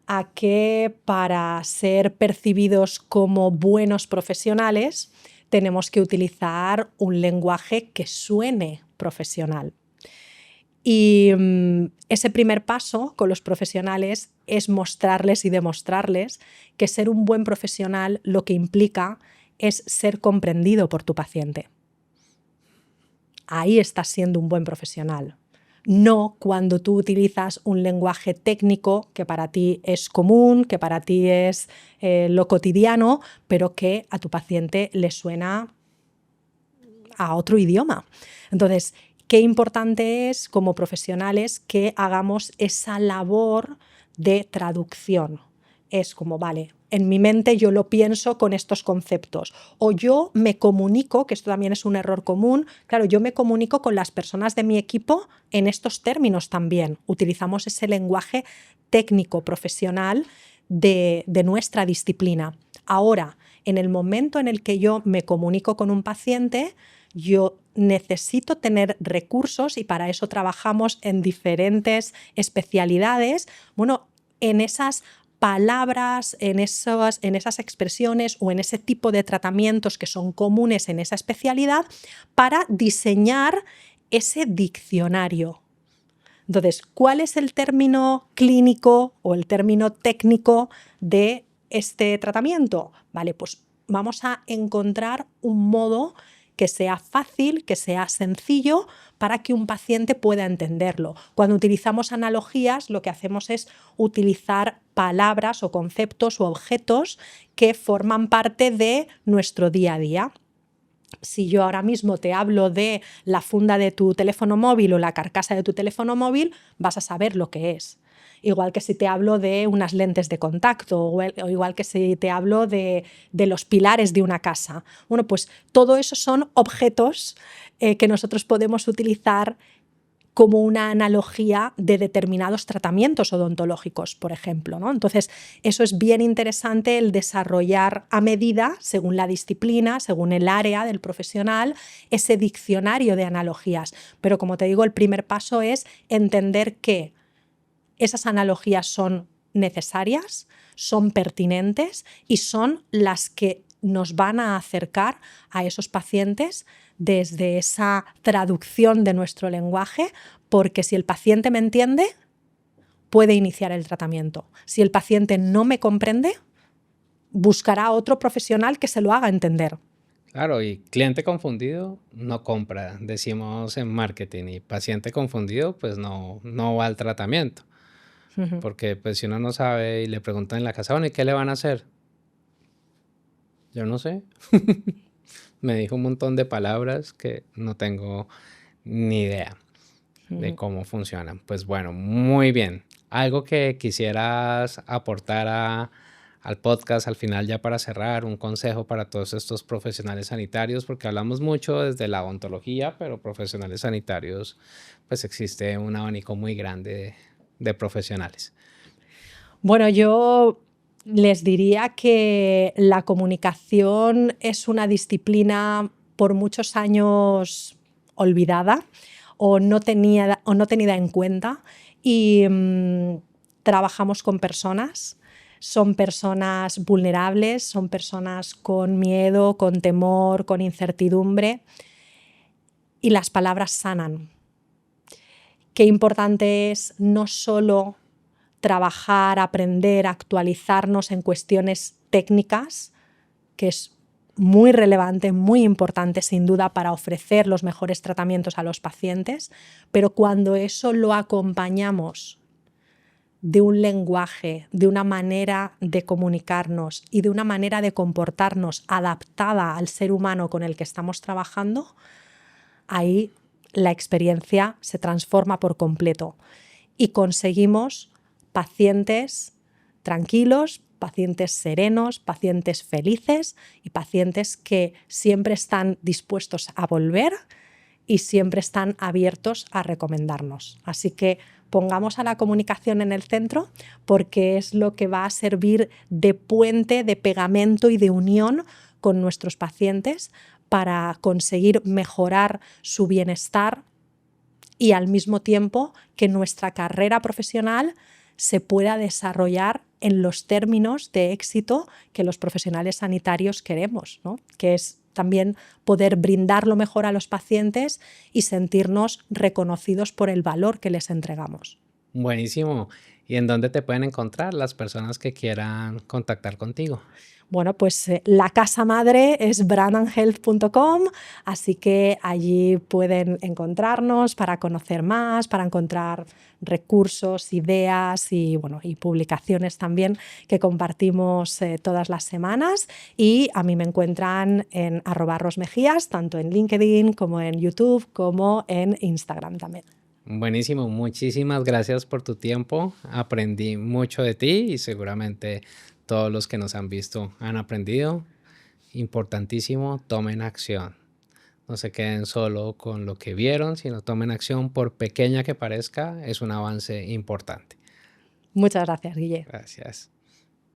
a que para ser percibidos como buenos profesionales tenemos que utilizar un lenguaje que suene profesional. Y ese primer paso con los profesionales es mostrarles y demostrarles que ser un buen profesional lo que implica es ser comprendido por tu paciente. Ahí estás siendo un buen profesional. No cuando tú utilizas un lenguaje técnico que para ti es común, que para ti es lo cotidiano, pero que a tu paciente le suena a otro idioma. Entonces, qué importante es como profesionales que hagamos esa labor de traducción. Es como, vale, en mi mente yo lo pienso con estos conceptos. O yo me comunico, que esto también es un error común, claro, yo me comunico con las personas de mi equipo en estos términos también. Utilizamos ese lenguaje técnico, profesional de nuestra disciplina. Ahora, en el momento en el que yo me comunico con un paciente, yo necesito tener recursos y para eso trabajamos en diferentes especialidades. Bueno, en esas palabras, en esas expresiones o en ese tipo de tratamientos que son comunes en esa especialidad para diseñar ese diccionario. Entonces, ¿cuál es el término clínico o el término técnico de este tratamiento? Vale, pues vamos a encontrar un modo que sea fácil, que sea sencillo para que un paciente pueda entenderlo. Cuando utilizamos analogías, lo que hacemos es utilizar palabras o conceptos o objetos que forman parte de nuestro día a día. Si yo ahora mismo te hablo de la funda de tu teléfono móvil o la carcasa de tu teléfono móvil, vas a saber lo que es. Igual que si te hablo de unas lentes de contacto o igual que si te hablo de los pilares de una casa. Bueno, pues todo eso son objetos que nosotros podemos utilizar como una analogía de determinados tratamientos odontológicos, por ejemplo, ¿no? Entonces, eso es bien interesante el desarrollar a medida, según la disciplina, según el área del profesional, ese diccionario de analogías. Pero como te digo, el primer paso es entender que esas analogías son necesarias, son pertinentes y son las que nos van a acercar a esos pacientes desde esa traducción de nuestro lenguaje, porque si el paciente me entiende, puede iniciar el tratamiento. Si el paciente no me comprende, buscará a otro profesional que se lo haga entender. Claro, y cliente confundido no compra, decimos en marketing, y paciente confundido, pues no va al tratamiento. Porque pues si uno no sabe y le preguntan en la casa, bueno, ¿y qué le van a hacer? Yo no sé. Me dijo un montón de palabras que no tengo ni idea de cómo funcionan. Pues bueno, muy bien. Algo que quisieras aportar al podcast al final ya para cerrar, un consejo para todos estos profesionales sanitarios, porque hablamos mucho desde la odontología, pero profesionales sanitarios, pues existe un abanico muy grande de profesionales. Bueno, yo les diría que la comunicación es una disciplina por muchos años olvidada o no tenida en cuenta y trabajamos con personas. Son personas vulnerables, son personas con miedo, con temor, con incertidumbre y las palabras sanan. Qué importante es no solo trabajar, aprender, actualizarnos en cuestiones técnicas, que es muy relevante, muy importante sin duda para ofrecer los mejores tratamientos a los pacientes, pero cuando eso lo acompañamos de un lenguaje, de una manera de comunicarnos y de una manera de comportarnos adaptada al ser humano con el que estamos trabajando, ahí la experiencia se transforma por completo y conseguimos pacientes tranquilos, pacientes serenos, pacientes felices y pacientes que siempre están dispuestos a volver y siempre están abiertos a recomendarnos. Así que pongamos a la comunicación en el centro porque es lo que va a servir de puente, de pegamento y de unión con nuestros pacientes para conseguir mejorar su bienestar y al mismo tiempo que nuestra carrera profesional se pueda desarrollar en los términos de éxito que los profesionales sanitarios queremos, ¿no? Que es también poder brindar lo mejor a los pacientes y sentirnos reconocidos por el valor que les entregamos. Buenísimo. ¿Y en dónde te pueden encontrar las personas que quieran contactar contigo? Bueno, pues la casa madre es brandandhealth.com, así que allí pueden encontrarnos para conocer más, para encontrar recursos, ideas y, bueno, y publicaciones también que compartimos todas las semanas. Y a mí me encuentran en @rosmejías, tanto en LinkedIn como en YouTube como en Instagram también. Buenísimo, muchísimas gracias por tu tiempo. Aprendí mucho de ti y seguramente todos los que nos han visto han aprendido. Importantísimo, tomen acción. No se queden solo con lo que vieron, sino tomen acción, por pequeña que parezca, es un avance importante. Muchas gracias, Guille. Gracias.